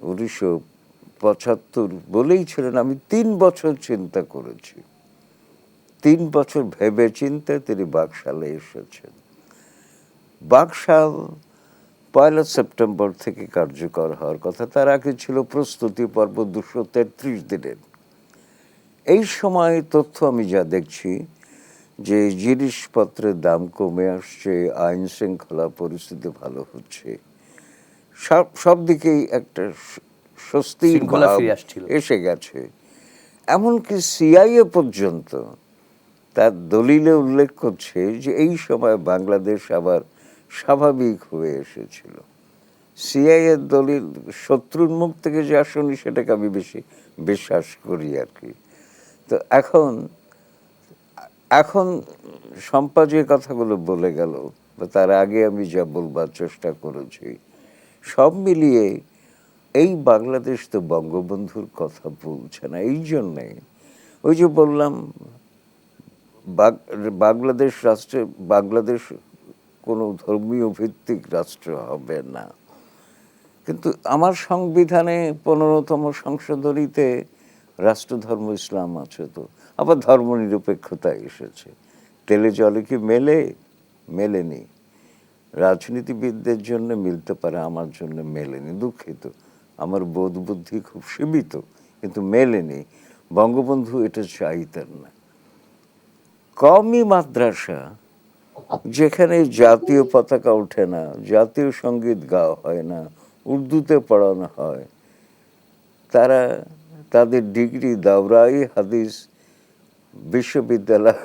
Speaker 2: 1975 বলেইছিলেন আমি 3 বছর চিন্তা করেছি। 3 বছর ভেবে চিন্তে তিনি বাকশালে এসেছেন। বাকশাল 1 সেপ্টেম্বর থেকে কার্যকর হওয়ার কথা, তার আগে ছিল প্রস্তুতি পর্ব 233 দিনের। এই সময় তথ্য আমি যা দেখছি যে জিনিসপত্রের দাম কমে আসছে, আইন শৃঙ্খলা পরিস্থিতি ভালো হচ্ছে, সব দিকেই একটা স্বস্তির ভাব এসে গেছে। এমনকি সিআইএ পর্যন্ত তার দলিলে উল্লেখ করছে যে এই সময় বাংলাদেশ আবার স্বাভাবিক হয়ে এসেছিল। সিআইএর দলিল শত্রুর মুখ থেকে যে আসনি সেটাকে আমি বেশি বিশ্বাস করি আর কি। তো এখন শম্পা যে কথাগুলো বলে গেল বা তার আগে আমি যা বলবার চেষ্টা করেছি, সব মিলিয়ে এই বাংলাদেশ তো বঙ্গবন্ধুর কথা বলছে না। এই জন্যে ওই যে বললাম বাংলাদেশ কোনো ধর্মীয় ভিত্তিক রাষ্ট্র হবে না, কিন্তু আমার সংবিধানে 15তম সংশোধনীতে রাষ্ট্রধর্ম ইসলাম আছে, তো আবার ধর্মনিরপেক্ষতা এসেছে। তেলে জলে কি মেলে? মেলেনি। রাজনীতিবিদদের জন্য মিলতে পারে, আমার জন্য মেলেনি, দুঃখিত। আমার বোধ বুদ্ধি খুব সীমিত, কিন্তু মেলেনি। বঙ্গবন্ধু এটা চাইতেন না। কওমি মাদ্রাসা, যেখানে জাতীয় পতাকা ওঠে না, জাতীয় সঙ্গীত গাওয়া হয় না, উর্দুতে পড়ানো হয়, তারা তাদের ডিগ্রি দাওরাই হাদিস বিশ্ববিদ্যালয়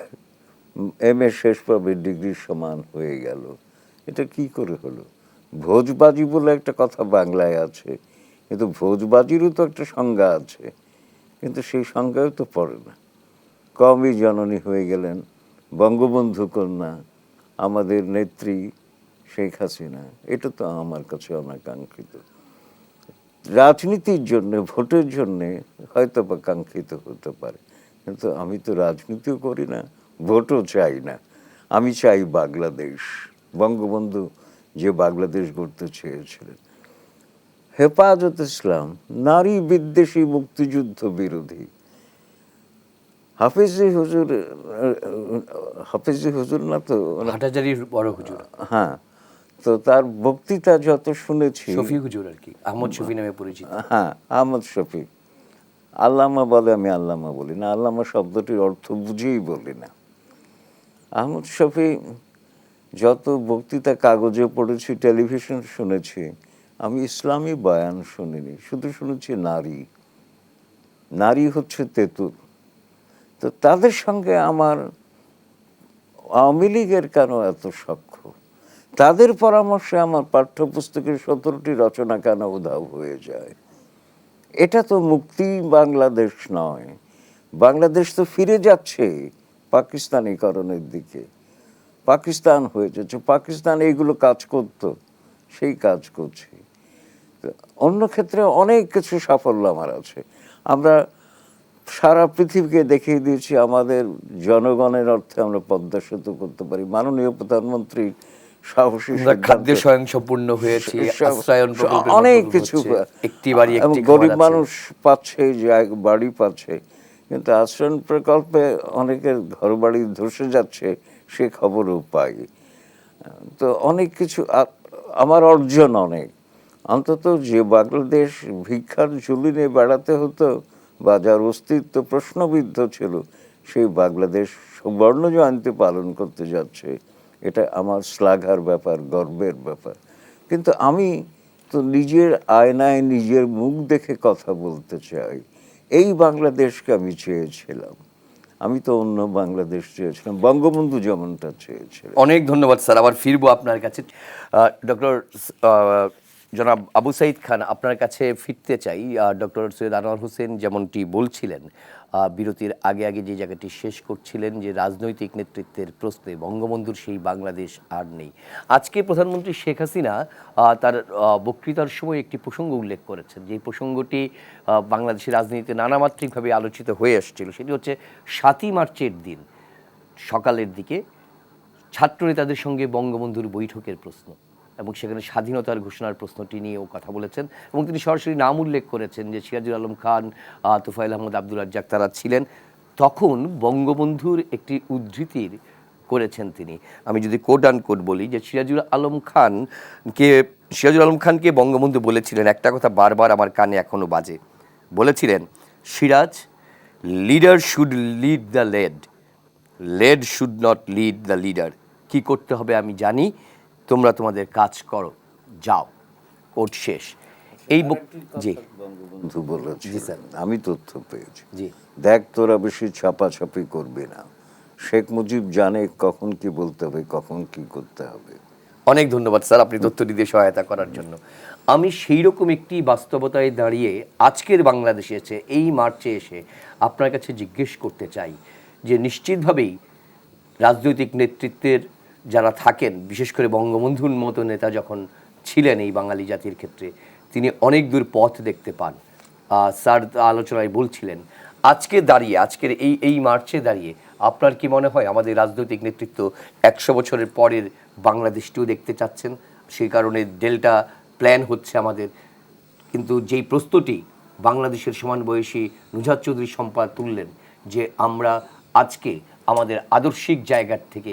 Speaker 2: MA শেষ পাবে ডিগ্রির সমান হয়ে গেল। এটা কি করে হলো? ভোজবাজি বলে একটা কথা বাংলায় আছে, কিন্তু ভোজবাজিরও তো একটা সংজ্ঞা আছে, কিন্তু সেই সংজ্ঞাও তো পড়ে না। কওমি জননী হয়ে গেলেন বঙ্গবন্ধু কন্যা আমাদের নেত্রী শেখ হাসিনা। এটা তো আমার কাছে অনাকাঙ্ক্ষিত। রাজনীতির জন্য, ভোটের জন্য হয়তো বা কাঙ্ক্ষিত হতে পারে, কিন্তু আমি তো রাজনীতিও করি না, ভোটও চাই না। আমি চাই বাংলাদেশ, বঙ্গবন্ধু যে বাংলাদেশ গড়তে চেয়েছিলেন। হেফাজত ইসলাম নারী বিদ্বেষী, মুক্তিযুদ্ধ বিরোধী। হাফিজি হুজুর না তো,
Speaker 1: হাটাজারির বড় হুজুর,
Speaker 2: হ্যাঁ, তো তার বক্তৃতা যত শুনেছি,
Speaker 1: শফি হুজুর আর কি, আহমদ শফি নামে পরিচিত।
Speaker 2: হ্যাঁ, আহমদ শফি। আল্লামা বলে, আমি আল্লামা বলি না, আল্লামা শব্দটির অর্থ বুঝেই বলি না। আহমদ শফি যত বক্তৃতা কাগজে পড়েছি, টেলিভিশন শুনেছি, আমি ইসলামী বয়ান শুনিনি, শুধু শুনেছি নারী, নারী হচ্ছে তেঁতুল। তো তাদের সঙ্গে আমার আওয়ামী লীগের কেন এত সখ্য? তাদের পরামর্শে আমার পাঠ্যপুস্তকের 17টি রচনা কেন উধাও হয়ে যায়? এটা তো মুক্তি বাংলাদেশ নয়। বাংলাদেশ তো ফিরে যাচ্ছে পাকিস্তানিকরণের দিকে, পাকিস্তান হয়ে যাচ্ছে। পাকিস্তান এইগুলো কাজ করত, সেই কাজ করছে। অন্য ক্ষেত্রে অনেক কিছু সাফল্য আমার আছে। আমরা সারা পৃথিবীকে দেখিয়ে দিয়েছি আমাদের জনগণের অর্থে আমরা পদ্মা সেতু করতে পারি। মাননীয় প্রধানমন্ত্রী সাহসী
Speaker 1: খাদ্য স্বয়ংসম্পূর্ণ হয়েছে, আশ্রয়ন প্রকল্পের
Speaker 2: অনেক
Speaker 1: মাধ্যমে
Speaker 2: কিছু,
Speaker 1: হচ্ছে, একটি বাড়ি
Speaker 2: এবং
Speaker 1: একটি
Speaker 2: গরিব
Speaker 1: খাবার আছে।
Speaker 2: মানুষ পাচ্ছে, বাড়ি পাচ্ছে, কিন্তু আশ্রয়ন প্রকল্পে অনেকের ঘর বাড়ি ধসে যাচ্ছে, সে খবরও পাই। তো অনেক কিছু আমার অর্জন অনেক। অন্তত যে বাংলাদেশ ভিক্ষার ঝুলি নিয়ে বেড়াতে হতো বা যার অস্তিত্ব প্রশ্নবিদ্ধ ছিল, সেই বাংলাদেশ সুবর্ণ জয়ন্তী পালন করতে যাচ্ছে, এটা আমার শ্লাঘার ব্যাপার, গর্বের ব্যাপার। কিন্তু আমি তো নিজের আয়নায় নিজের মুখ দেখে কথা বলতে চাই। এই বাংলাদেশকে আমি চেয়েছিলাম, আমি তো অন্য বাংলাদেশ চেয়েছিলাম, বঙ্গবন্ধু যেমনটা চেয়েছিলেন।
Speaker 1: অনেক ধন্যবাদ স্যার, আবার ফিরবো আপনার কাছে। ডক্টর জনাব আবু সাইদ খান, আপনার কাছে ফিরতে চাই। ডক্টর সৈয়দ আনোয়ার হোসেন যেমনটি বলছিলেন বিরতির আগে আগে, যে জায়গাটি শেষ করছিলেন, যে রাজনৈতিক নেতৃত্বের প্রশ্নে বঙ্গবন্ধুর সেই বাংলাদেশ আর নেই। আজকে প্রধানমন্ত্রী শেখ হাসিনা তার বক্তৃতার সময় একটি প্রসঙ্গ উল্লেখ করেছেন, যে প্রসঙ্গটি বাংলাদেশের রাজনীতিতে নানামাত্রিকভাবে আলোচিত হয়ে আসছিল। সেটি হচ্ছে 7ই মার্চের দিন সকালের দিকে ছাত্রনেতাদের সঙ্গে বঙ্গবন্ধুর বৈঠকের প্রশ্ন, এবং সেখানে স্বাধীনতার ঘোষণার প্রশ্নটি নিয়েও কথা বলেছেন, এবং তিনি সরাসরি নাম উল্লেখ করেছেন যে সিরাজুল আলম খান, তোফায়েল আহমদ, আব্দুল রাজ্জাক তারা ছিলেন। তখন বঙ্গবন্ধুর একটি উদ্ধৃতির করেছেন তিনি, আমি যদি কোট আন কোট বলি, যে সিরাজুল আলম খানকে বঙ্গবন্ধু বলেছিলেন একটা কথা বারবার আমার কানে এখনো বাজে, বলেছিলেন, Siraj, leader should lead the led should not lead the leader. কী করতে হবে আমি জানি, তোমরা তোমাদের কাজ করো, যাও, কোর্ট শেষ। এই জি
Speaker 2: বঙ্গবন্ধু বলেছে,
Speaker 1: জি স্যার,
Speaker 2: আমি তথ্য পেয়েছি,
Speaker 1: জি
Speaker 2: দেখ তোরা বেশি ছাপাছাপি করবি না, শেখ মুজিব জানে কখন কি বলতে হবে, কখন কি করতে হবে।
Speaker 1: অনেক ধন্যবাদ স্যার, আপনি তথ্যটি দিয়ে সহায়তা করার জন্য। আমি সেই রকম একটি বাস্তবতায় দাঁড়িয়ে আজকের বাংলাদেশে এসে, এই মার্চে এসে আপনার কাছে জিজ্ঞেস করতে চাই যে নিশ্চিতভাবেই রাজনৈতিক নেতৃত্বের যারা থাকেন, বিশেষ করে বঙ্গবন্ধুর মতো নেতা যখন ছিলেন এই বাঙালি জাতির ক্ষেত্রে, তিনি অনেক দূর পথ দেখতে পান। স্যার আলোচনায় বলছিলেন, আজকে দাঁড়িয়ে, আজকের এই মার্চে দাঁড়িয়ে আপনার কি মনে হয় আমাদের রাজনৈতিক নেতৃত্ব 100 বছরের পরের বাংলাদেশটিও দেখতে চাচ্ছেন? সেই কারণে ডেল্টা প্ল্যান হচ্ছে আমাদের, কিন্তু যেই প্রশ্নটি বাংলাদেশের সমান বয়সী নুজহাত চৌধুরী শম্পা তুললেন যে আমরা আজকে আমাদের আদর্শিক জায়গার থেকে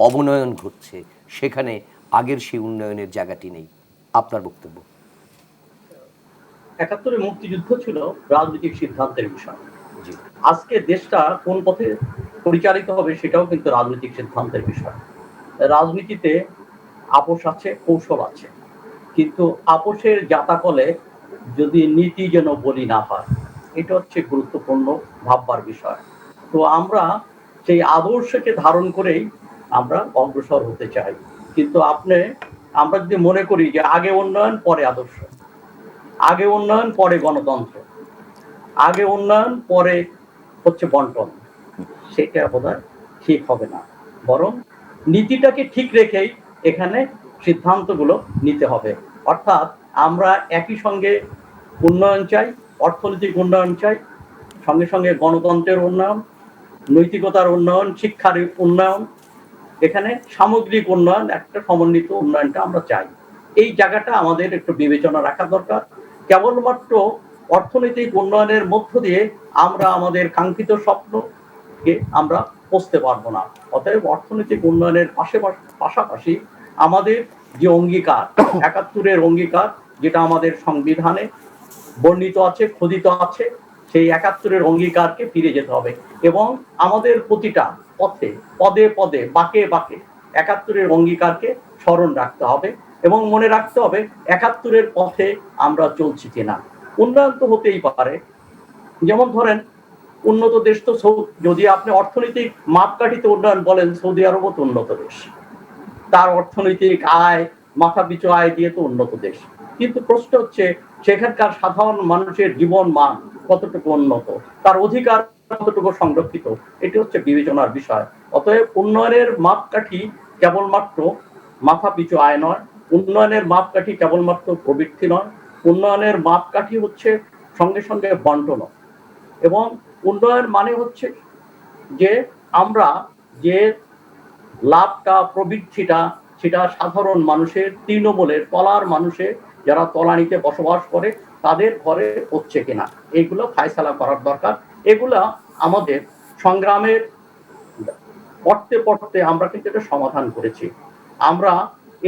Speaker 1: অবনয়ন ঘটছে, সেখানে আগের সেই উন্নয়নের জায়গাটি নেই। আপনার বক্তব্য।
Speaker 3: ৭১ মুক্তিযুদ্ধ ছিল রাজনৈতিক সিদ্ধান্তের বিষয়।
Speaker 1: জি।
Speaker 3: আজকে দেশটা কোন পথে পরিচালিত হবে সেটাও কিন্তু রাজনৈতিক সিদ্ধান্তের বিষয়। রাজনীতিতে আপোষ আছে, কৌশল আছে, কিন্তু আপোষের জাতাকলে যদি নীতি যেন বলি না হয়, এটা হচ্ছে গুরুত্বপূর্ণ ভাববার বিষয়। তো আমরা সেই আদর্শকে ধারণ করেই আমরা অগ্রসর হতে চাই। কিন্তু আমরা যদি মনে করি যে আগে উন্নয়ন পরে আদর্শ, আগে উন্নয়ন পরে গণতন্ত্র, আগে উন্নয়ন পরে হচ্ছে বন্টন, সেটা বোধহয় ঠিক হবে না। বরং নীতিটাকে ঠিক রেখেই এখানে সিদ্ধান্তগুলো নিতে হবে। অর্থাৎ আমরা একই সঙ্গে উন্নয়ন চাই, অর্থনৈতিক উন্নয়ন চাই, সঙ্গে সঙ্গে গণতন্ত্রের উন্নয়ন, নৈতিকতার উন্নয়ন, শিক্ষার উন্নয়ন, এখানে সামগ্রিক উন্নয়ন, একটা সমন্বিত উন্নয়নটা আমরা চাই। এই জায়গাটা আমাদের একটু বিবেচনা রাখা দরকার। কেবলমাত্র অর্থনৈতিক উন্নয়নের মধ্য দিয়ে আমরা আমাদের কাঙ্ক্ষিত স্বপ্নকে আমরা পৌঁছতে পারবো না। অতএব অর্থনৈতিক উন্নয়নের পাশাপাশি আমাদের যে অঙ্গীকার, ৭১ অঙ্গীকার, যেটা আমাদের সংবিধানে বর্ণিত আছে, খোদিত আছে, সেই ৭১ অঙ্গীকারকে ফিরে যেতে হবে এবং আমাদের প্রতিটা পথে, পদে পদে, বাঁকে বাঁকে ৭১ অঙ্গীকারকে স্মরণ রাখতে হবে এবং মনে রাখতে হবে ৭১ পথে আমরা চলছি কিনা। উন্নয়ন তো হতেই পারে, যেমন ধরেন উন্নত দেশ তো, যদি আপনি অর্থনৈতিক মাপকাঠিতে উন্নয়ন বলেন, সৌদি আরবও তো উন্নত দেশ, তার অর্থনৈতিক আয়, মাথাপিছু আয় দিয়ে তো উন্নত দেশ। কিন্তু প্রশ্ন হচ্ছে সেখানকার সাধারণ মানুষের জীবন মান কতটুকু উন্নত, তার অধিকার কতটুকু সংরক্ষিত, এটি হচ্ছে বিবেচনার বিষয়। অতএব উন্নয়নের মাপকাঠি কেবলমাত্র মাথাপিছু আয় নয়, উন্নয়নের মাপকাঠি কেবলমাত্র প্রবৃদ্ধি নয়, উন্নয়নের মাপকাঠি হচ্ছে সঙ্গে সঙ্গে বন্টন। এবং উন্নয়ন মানে হচ্ছে যে আমরা যে লাভটা, প্রবৃদ্ধিটা, সেটা সাধারণ মানুষের, তৃণমূলের তলার মানুষের, যারা তলানিতে বসবাস করে, তাদের ঘরে হচ্ছে কিনা, এইগুলো ফায়সালা করার দরকার। এগুলা আমাদের সংগ্রামের পড়তে পড়তে আমরা কিন্তু এটা সমাধান করেছি। আমরা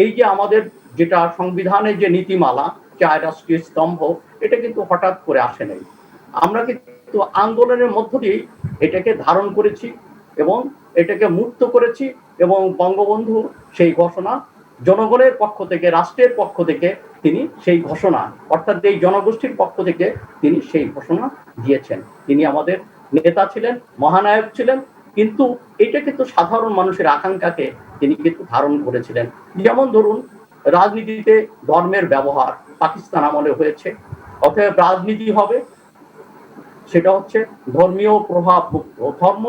Speaker 3: এই যে আমাদের যেটা সংবিধানের যে নীতিমালা, 4 রাষ্ট্রীয় স্তম্ভ, এটা কিন্তু হঠাৎ করে আসে নাই। আমরা কিন্তু আন্দোলনের মধ্য দিয়েই এটাকে ধারণ করেছি এবং এটাকে মুক্ত করেছি এবং বঙ্গবন্ধু সেই ঘোষণা জনগণের পক্ষ থেকে, রাষ্ট্রের পক্ষ থেকে তিনি সেই ঘোষণা, অর্থাৎ এই জনগোষ্ঠীর পক্ষ থেকে তিনি সেই ঘোষণা দিয়েছেন। তিনি আমাদের নেতা ছিলেন, মহানায়ক ছিলেন, কিন্তু এটা কিন্তু সাধারণ মানুষের আকাঙ্ক্ষাকে তিনি কিন্তু ধারণ করেছিলেন। যেমন ধরুন, রাজনীতিতে ধর্মের ব্যবহার পাকিস্তান আমলে হয়েছে, অতএব রাজনীতি হবে সেটা হচ্ছে ধর্মীয় প্রভাব মুক্ত, ধর্ম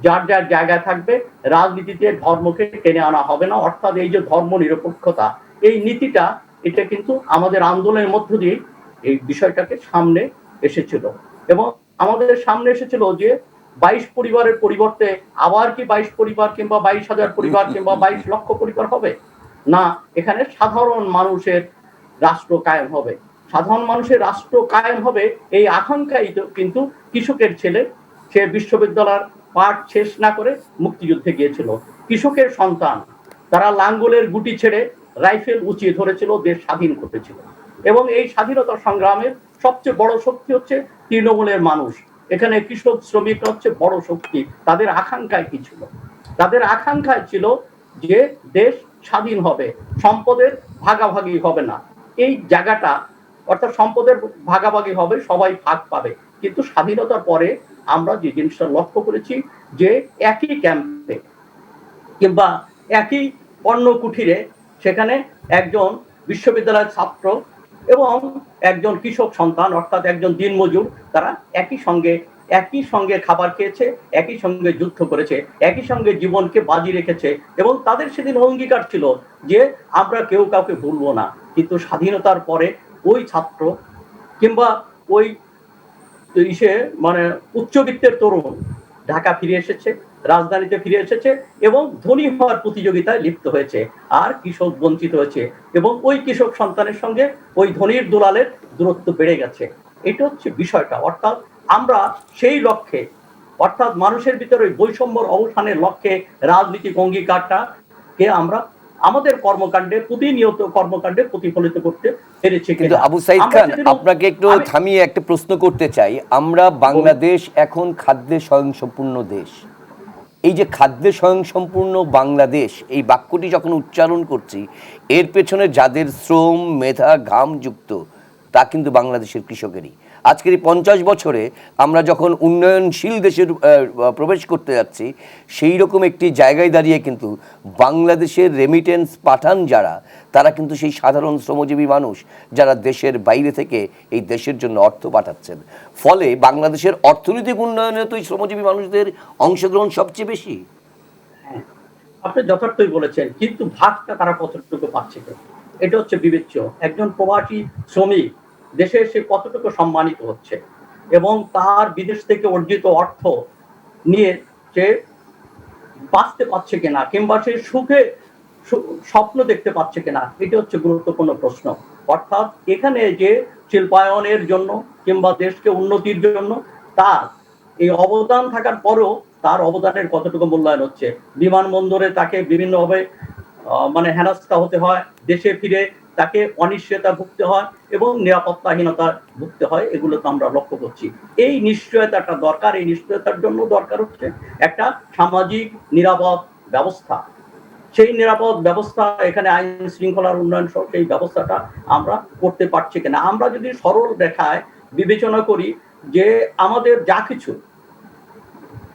Speaker 3: যার যার জায়গায় থাকবে, রাজনীতিতে ধর্মকে টেনে আনা হবে না। অর্থাৎ এই যে ধর্ম নিরপেক্ষতা, এই নীতিটা, এটা কিন্তু আমাদের আন্দোলনের মধ্য দিয়ে এই বিষয়টাকে সামনে এসেছিল এবং আমাদের সামনে এসেছিল যে 22 পরিবারের পরিবর্তে আবার কি 22 পরিবার কিংবা 22,000 পরিবার কিংবা 22 লক্ষ পরিবার হবে না, এখানে সাধারণ মানুষের রাষ্ট্র কায়েম হবে। সাধারণ মানুষের রাষ্ট্র কায়েম হবে এই আকাঙ্ক্ষাই কিন্তু কৃষকের ছেলে, সে বিশ্ববিদ্যালয়ের পাঠ শেষ না করে মুক্তিযুদ্ধে গিয়েছিল। কৃষকের সন্তান, তারা লাঙ্গলের গুটি ছেড়ে রাইফেল উঁচিয়ে ধরেছিল, দেশ স্বাধীন করেছিল। এবং এই স্বাধীনতা সংগ্রামের সবচেয়ে বড় শক্তি হচ্ছে তৃণমূলের মানুষ। এখানে কৃষক শ্রমিকরা হচ্ছে বড় শক্তি। তাদের আকাঙ্ক্ষায় কি ছিল? তাদের আকাঙ্ক্ষায় ছিল যে দেশ স্বাধীন হবে, সম্পদের ভাগাভাগি হবে না। এই জায়গাটা, অর্থাৎ সম্পদের ভাগাভাগি হবে, সবাই ভাগ পাবে। কিন্তু স্বাধীনতার পরে আমরা যে জিনিসটা লক্ষ্য করেছি যে একই ক্যাম্পে কিংবা একই পণ্য কুঠিরে সেখানে একজন বিশ্ববিদ্যালয়ের ছাত্র এবং একজন কৃষক সন্তান, অর্থাৎ একজন দিনমজুর, তারা একই সঙ্গে খাবার খেয়েছে, একই সঙ্গে যুদ্ধ করেছে, একই সঙ্গে জীবনকে বাজি রেখেছে এবং তাদের সেদিন অঙ্গীকার ছিল যে আমরা কেউ কাউকে ভুলবো না। কিন্তু স্বাধীনতার পরে ওই ছাত্র কিংবা ওই মানে উচ্চবিত্তের তরুণ ঢাকা ফিরে এসেছে, রাজধানীতে ফিরে এসেছে এবং ধনী হওয়ার প্রতিযোগিতায় লিপ্ত হয়েছে, আর কৃষক বঞ্চিত হয়েছে এবং ওই কৃষক সন্তানের সঙ্গে ওই ধনীর দুলালের দূরত্ব বেড়ে গেছে। এটা হচ্ছে বিষয়টা। অর্থাৎ আমরা সেই লক্ষ্যে, অর্থাৎ মানুষের ভিতরে বৈষম্যর অবসানের লক্ষ্যে রাজনৈতিক অঙ্গীকারটাকে আমরা আমাদের কর্মকাণ্ডে, প্রতিনিয়ত কর্মকাণ্ডে প্রতিফলিত করতে পেরেছি।
Speaker 1: কিন্তু আবু সাইদ খান, আপনাকে একটু থামিয়ে একটা প্রশ্ন করতে চাই। আমরা বাংলাদেশ এখন খাদ্যে স্বয়ংসম্পূর্ণ দেশ। এই যে খাদ্যে স্বয়ংসম্পূর্ণ বাংলাদেশ, এই বাক্যটি যখন উচ্চারণ করছি, এর পেছনে যাদের শ্রম, মেধা, ঘাম যুক্ত, তা কিন্তু বাংলাদেশের কৃষকেরই। আজকের এই 50 বছরে আমরা যখন উন্নয়নশীল দেশের প্রবেশ করতে যাচ্ছি, সেই রকম একটি জায়গায় দাঁড়িয়ে কিন্তু বাংলাদেশের রেমিটেন্স পাঠান যারা, তারা কিন্তু সেই সাধারণ শ্রমজীবী মানুষ যারা দেশের বাইরে থেকে এই দেশের জন্য অর্থ পাঠাচ্ছেন। ফলে বাংলাদেশের অর্থনৈতিক উন্নয়নে তো এই শ্রমজীবী মানুষদের অংশগ্রহণ সবচেয়ে বেশি।
Speaker 3: আপনি যথার্থই বলেছেন, কিন্তু ভাগটা তারা কতটুকু পাচ্ছে, এটা হচ্ছে বিবেচ্য। একজন প্রবাসী শ্রমিক দেশে এসে কতটুকু সম্মানিত হচ্ছে এবং তার বিদেশ থেকে অর্জিত অর্থ নিয়ে সে বাঁচতে পারছে কিনা, কিংবা সে সুখে স্বপ্ন দেখতে পাচ্ছে কিনা, এটা হচ্ছে গুরুত্বপূর্ণ প্রশ্ন। অর্থাৎ এখানে যে শিল্পায়নের জন্য কিংবা দেশকে উন্নতির জন্য তার এই অবদান থাকার পরেও তার অবদানের কতটুকু মূল্যায়ন হচ্ছে। বিমানবন্দরে তাকে বিভিন্নভাবে হেনস্থা হতে হয়, দেশে ফিরে তাকে অনিশ্চয়তা ভুগতে হয় এবং নিরাপত্তাহীনতা ভুগতে হয়। এগুলো তো আমরা লক্ষ্য করছি। এই নিশ্চয়তাটা দরকার। এই নিশ্চয়তার জন্য দরকার হচ্ছে একটা সামাজিক নিরাপদ ব্যবস্থা। সেই নিরাপদ ব্যবস্থা, এখানে আইন শৃঙ্খলার উন্নয়ন সহ সেই ব্যবস্থাটা আমরা করতে পারছি কিনা। আমরা যদি সরল রেখায় বিবেচনা করি যে আমাদের যা কিছু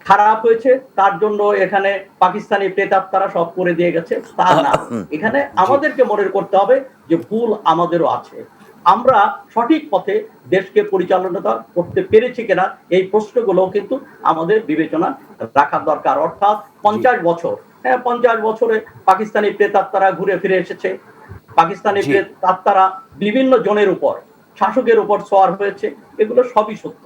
Speaker 3: খারাপ হয়েছে তার জন্য এখানে পাকিস্তানি প্রেতাত্মারা সব করে দিয়ে গেছে, তা না। এখানে আমাদেরকে মনে করতে হবে যে ভুল আমাদেরও আছে। আমরা সঠিক পথে দেশকে পরিচালনা করতে পেরেছি কিনা, এই প্রশ্নগুলো কিন্তু আমাদের বিবেচনা রাখা দরকার। অর্থাৎ 50 বছর, 50 বছরে পাকিস্তানি প্রেতাত্মারা ঘুরে ফিরে এসেছে। পাকিস্তানি প্রেতাত্মারা বিভিন্ন জনের উপর, শাসকের উপর সওয়ার হয়েছে, এগুলো সবই সত্য।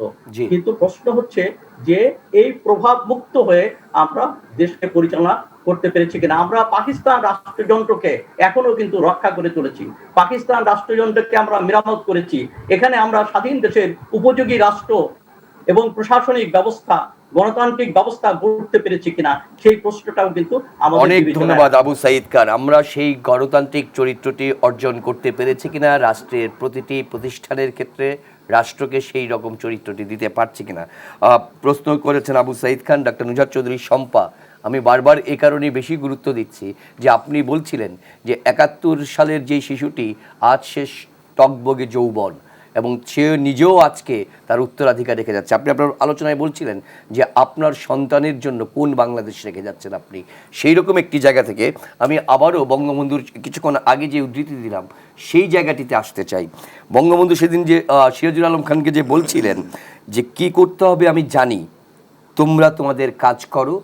Speaker 3: কিন্তু প্রশ্ন হচ্ছে যে এই প্রভাব মুক্ত হয়ে আমরা দেশকে পরিচালনা করতে পেরেছি কিনা। আমরা পাকিস্তান রাষ্ট্রযন্ত্রকে এখনো কিন্তু রক্ষা করে চলেছি। পাকিস্তান রাষ্ট্রযন্ত্রকে আমরা মেরামত করেছি। এখানে আমরা স্বাধীন দেশের উপযোগী রাষ্ট্র এবং প্রশাসনিক ব্যবস্থা, গণতান্ত্রিক ব্যবস্থা গড়তে পেরেছি কিনা, সেই প্রশ্নটাও কিন্তু আমাদের।
Speaker 1: অনেক ধন্যবাদ আবু সাইদ খান। আমরা সেই গণতান্ত্রিক চরিত্রটি অর্জন করতে পেরেছি কিনা, রাষ্ট্রের প্রতিটি প্রতিষ্ঠানের ক্ষেত্রে রাষ্ট্রকে সেই রকম চরিত্রটি দিতে পারছি কিনা প্রশ্ন করেছেন আবু সাইদ খান। ডক্টর নুজাত চৌধুরী শম্পা, আমি বারবার এই কারণেই বেশি গুরুত্ব দিচ্ছি যে আপনি বলছিলেন যে 71 সালের যে শিশুটি আজ শেষ টকবগে যৌবন এবং সে নিজেও আজকে তার উত্তরাধিকার রেখে যাচ্ছে। আপনি আপনার আলোচনায় বলছিলেন যে আপনার সন্তানের জন্য কোন বাংলাদেশ রেখে যাচ্ছেন আপনি। সেই রকম একটি জায়গা থেকে আমি আবারও বঙ্গবন্ধুর কিছুক্ষণ আগে যে উদ্ধৃতি দিলাম সেই জায়গাটিতে আসতে চাই। বঙ্গবন্ধু সেদিন যে সিরাজুল আলম খানকে যে বলছিলেন যে কি করতে হবে আমি জানি, তোমরা তোমাদের কাজ করো,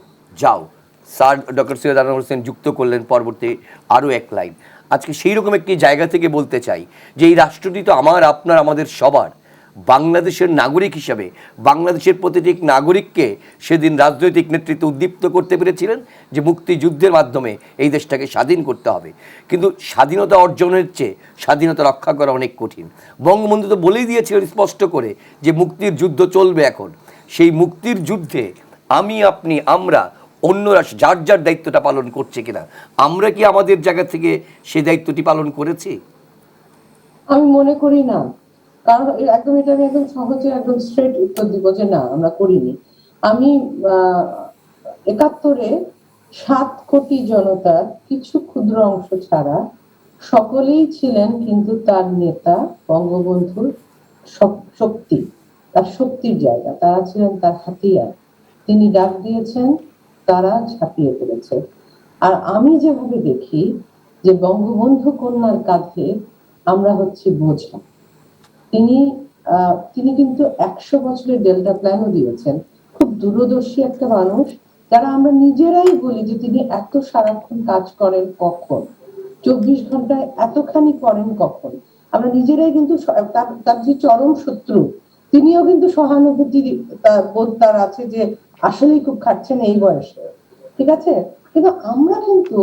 Speaker 1: যাও। স্যার ডক্টর সৈয়দ আনোয়ার হোসেন যুক্ত করলেন পরবর্তী আরও এক লাইন। আজকে সেই রকম একটি জায়গা থেকে বলতে চাই যে এই রাষ্ট্রটি তো আমার, আপনার, আমাদের সবার। বাংলাদেশের নাগরিক হিসাবে বাংলাদেশের প্রতিটি নাগরিককে সেদিন রাজনৈতিক নেতৃত্ব উদ্দীপ্ত করতে পেরেছিলেন যে মুক্তিযুদ্ধের মাধ্যমে এই দেশটাকে স্বাধীন করতে হবে। কিন্তু স্বাধীনতা অর্জনের চেয়ে স্বাধীনতা রক্ষা করা অনেক কঠিন। বঙ্গবন্ধু তো বলেই দিয়েছিলেন স্পষ্ট করে যে মুক্তির যুদ্ধ চলবে এখন। সেই মুক্তির যুদ্ধে আমি, আপনি, আমরা, অন্যরা যার যার দায়িত্বটা পালন করছে কিনা, আমরা কি আমাদের জায়গা থেকে সেই দায়িত্বটি পালন করেছি?
Speaker 4: আমি মনে করি না। কারণ একদম এটা আমি একদম সহজে একদম স্ট্রেট উত্তর দিব যে না, আমরা করিনি। আমি 71-এ 7 কোটি জনতার কিছু ক্ষুদ্র অংশ ছাড়া সকলেই ছিলেন কিন্তু তার নেতা বঙ্গবন্ধুর শক্তি, তার শক্তির জায়গা। তারা ছিলেন তার হাতিয়ার। তিনি ডাক দিয়েছেন, তারা ঝাঁপিয়ে পড়েছে। আর আমি যেভাবে দেখি যে বঙ্গবন্ধু কন্যার কাঁধে আমরা হচ্ছি বোঝা। তিনি কিন্তু 100 বছরের ডেল্টা প্ল্যানও দিয়েছেন। খুব দূরদর্শী একটা মানুষ, যারা আমরা নিজেরাই বলি যে তিনি এত সারাক্ষণ কাজ করেন কখন, 24 ঘন্টায় এতখানি করেন কখন। আমরা নিজেরাই কিন্তু তার যে চরম শত্রু, তিনিও কিন্তু সহানুভূতি বোধ তার আছে যে আসলেই খুব খাটছেন এই বয়সে, ঠিক আছে। কিন্তু আমরা কিন্তু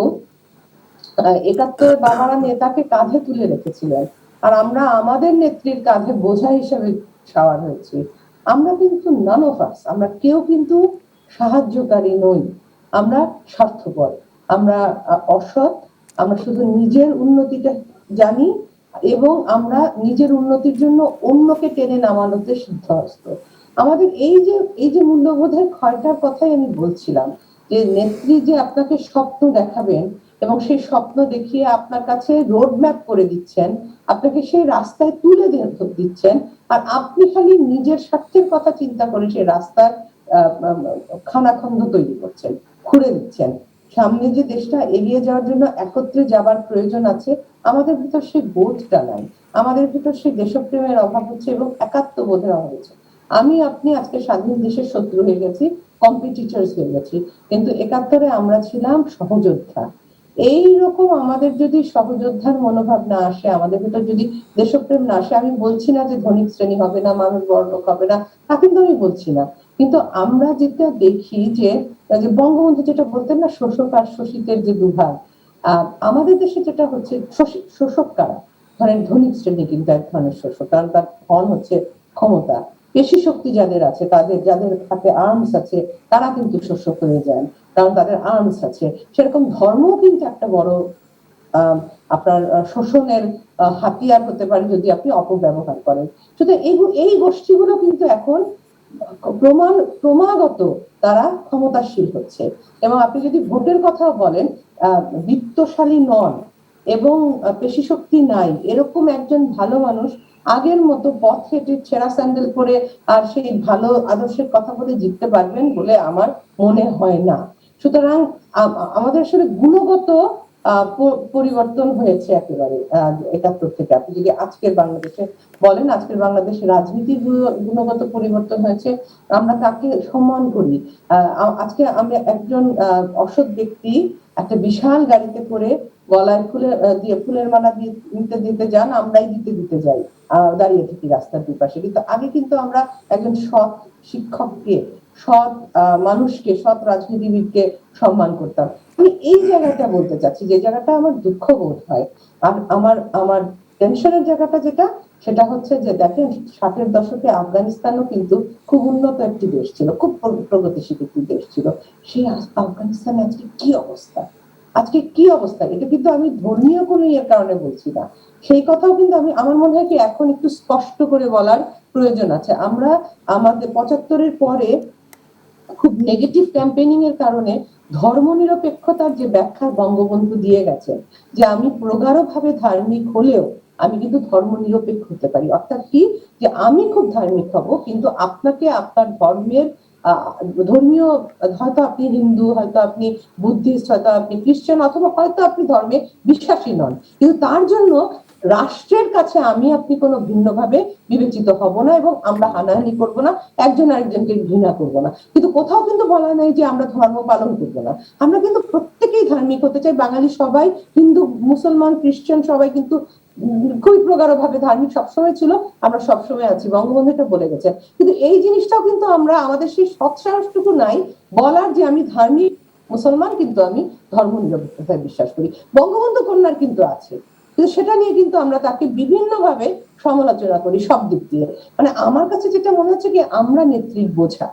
Speaker 4: ৭১ বাবারা নেতাকে কাঁধে তুলে রেখেছিলেন, আর আমরা আমাদের নেত্রীর কাঁধে বোঝা হিসেবে সওয়ার হয়েছি। আমরা কিন্তু নান অফ আস, আমরা কেউ কিন্তু সাহায্যকারী নই, আমরা স্বার্থপর, আমরা অসৎ, আমরা শুধু নিজের উন্নতিটা জানি এবং আমরা নিজের উন্নতির জন্য অন্যকে টেনে নামানোতে সিদ্ধহস্ত। আমাদের এই যে মূল্যবোধের ক্ষয়টার কথাই আমি বলছিলাম, যে নেত্রী যে আপনাকে স্বপ্ন দেখাবেন এবং সেই স্বপ্ন দেখিয়ে আপনার কাছে রোড ম্যাপ করে দিচ্ছেন, আপনাকে সেই রাস্তায় তুলে দিচ্ছেন, আর আপনি খালি নিজের স্বার্থের কথা চিন্তা করে সেই রাস্তার খানাখন্দ তৈরি করছেন, খুঁড়ে দিচ্ছেন। সামনে যে দেশটা এগিয়ে যাওয়ার জন্য একত্রে যাবার প্রয়োজন আছে, আমাদের ভিতর সেই বোধটা নাই, আমাদের ভিতর সেই দেশপ্রেমের অভাব হচ্ছে এবং একাত্মবোধের অভাব হচ্ছে। আমি আপনি আজকে স্বাধীন দেশের শত্রু হয়ে গেছি, কম্পিটিটরস হয়ে গেছি, কিন্তু ৭১ আমরা ছিলাম সহযোদ্ধা। এই রকম আমাদের যদি সহযোদ্ধার মনোভাব না আসে, আমাদের ভিতর যদি দেশপ্রেম না আসে, আমি বলছি না যে ধনিক শ্রেণী হবে না, মানুষ বড়লোক হবে না, তা কিন্তু আমি বলছি না, কিন্তু আমরা যেটা দেখি যে বঙ্গবন্ধু যেটা বলতেন না, শোষক আর শোষিতের যে দুভাগ, আমাদের দেশে যেটা হচ্ছে শোষক কারা, ধরেন ধনিক শ্রেণী কিন্তু এক ধরনের শোষক, কারণ তার ধন হচ্ছে ক্ষমতা, পেশি শক্তি যাদের আছে, যাদের হাতে আর্মস আছে, তারা কিন্তু শোষক হয়ে যান, কারণ তাদের আর্মস আছে। সেরকম ধর্ম কিন্তু একটা বড় আপনার শোষণের হাতিয়ার হতে পারে যদি আপনি অপব্যবহার করেন। সুতরাং এই গোষ্ঠীগুলো কিন্তু এখন ক্রমাগত তারা ক্ষমতাশীল হচ্ছে, এবং আপনি যদি ভোটের কথাও বলেন, বিত্তশালী নন এবং পেশি শক্তি নাই এরকম একজন ভালো মানুষ আগের মতো পথ হেঁটে ছেঁড়া স্যান্ডেল পরে আর সেই ভালো আদর্শের কথা বলে জিততে পারবেন বলে আমার মনে হয় না। সুতরাং আমাদের আসলে গুণগত পরিবর্তন হয়েছে একেবারে ৭১ থেকে। আপনি যদি আজকের বাংলাদেশে বলেন, আজকের বাংলাদেশের রাজনীতির গুণগত পরিবর্তন হয়েছে, আমরা তাকে সম্মান করি। আজকে আমরা একজন অসৎ ব্যক্তি একটা বিশাল গাড়িতে করে গলায় ফুলের মালা দিতে যান, আমরাই দিতে যাই দাঁড়িয়ে থাকি রাস্তার দুপাশে, কিন্তু আগে কিন্তু আমরা একজন সৎ শিক্ষককে, সৎ মানুষকে, সৎ রাজনীতিবিদকে সম্মান করতাম। আমি এই জায়গাটা বলতে চাচ্ছি, যে জায়গাটা আমার দুঃখ বোধ হয়। আর আমার টেনশনের জায়গাটা যেটা, সেটা হচ্ছে যে দেখেন ৬০-এর দশকে আফগানিস্তানও কিন্তু খুব উন্নত একটি দেশ ছিল, খুব প্রগতিশীল একটি দেশ ছিল। সেই আফগানিস্তানে আজকে কি অবস্থা, আজকে কি অবস্থা, এটা কিন্তু আমি ধর্মীয় কোনো ইয়ের কারণে বলছি না, সেই কথাও কিন্তু আমার মনে হয় কি এখন একটু স্পষ্ট করে বলার প্রয়োজন আছে। আমরা আমাদের ৭৫-এর পরে খুব নেগেটিভ ক্যাম্পেইনিং এর কারণে ধর্মনিরপেক্ষতার যে ব্যাখ্যা বঙ্গবন্ধু দিয়ে গেছেন, যে আমি প্রগাঢ়ভাবে ধার্মিক হলেও আমি কিন্তু ধর্মনিরপেক্ষ হতে পারি, অর্থাৎ কি, যে আমি খুব ধার্মিক হব কিন্তু আপনাকে আপনার ধর্মের ধর্মীয়, হয়তো আপনি হিন্দু, হয়তো আপনি বুদ্ধিস্ট, হয়তো আপনি খ্রিস্টান, অথবা হয়তো আপনি ধর্মে বিশ্বাসী নন, কিন্তু তার জন্য রাষ্ট্রের কাছে আমি আপনি কোনো ভিন্নভাবে বিবেচিত হব না এবং আমরা হানাহানি করব না, একজন আরেকজনকে ঘৃণা করব না। কিন্তু কোথাও কিন্তু বলা নাই যে আমরা ধর্ম পালন করব না, আমরা কিন্তু প্রত্যেকেই ধার্মিক হতে চাই। বাঙালি সবাই, হিন্দু, মুসলমান, খ্রিস্টান সবাই কিন্তু খুবই প্রগাঢ়ভাবে ধার্মিক সবসময় ছিল, আমরা সবসময় আছি, বঙ্গবন্ধু এটা বলে গেছেন। কিন্তু এই জিনিসটাও কিন্তু আমরা, আমাদের সেই সৎসাহসটুকু নাই বলার যে আমি ধার্মিক মুসলমান কিন্তু আমি ধর্ম নিরপেক্ষতায় বিশ্বাস করি। বঙ্গবন্ধু কন্যার কিন্তু আছে, কিন্তু সেটা নিয়ে কিন্তু আমরা তাকে বিভিন্নভাবে সমালোচনা করি সব দিক দিয়ে। মানে আমার কাছে যেটা মনে হচ্ছে কি, আমরা নেত্রীর বোঝা,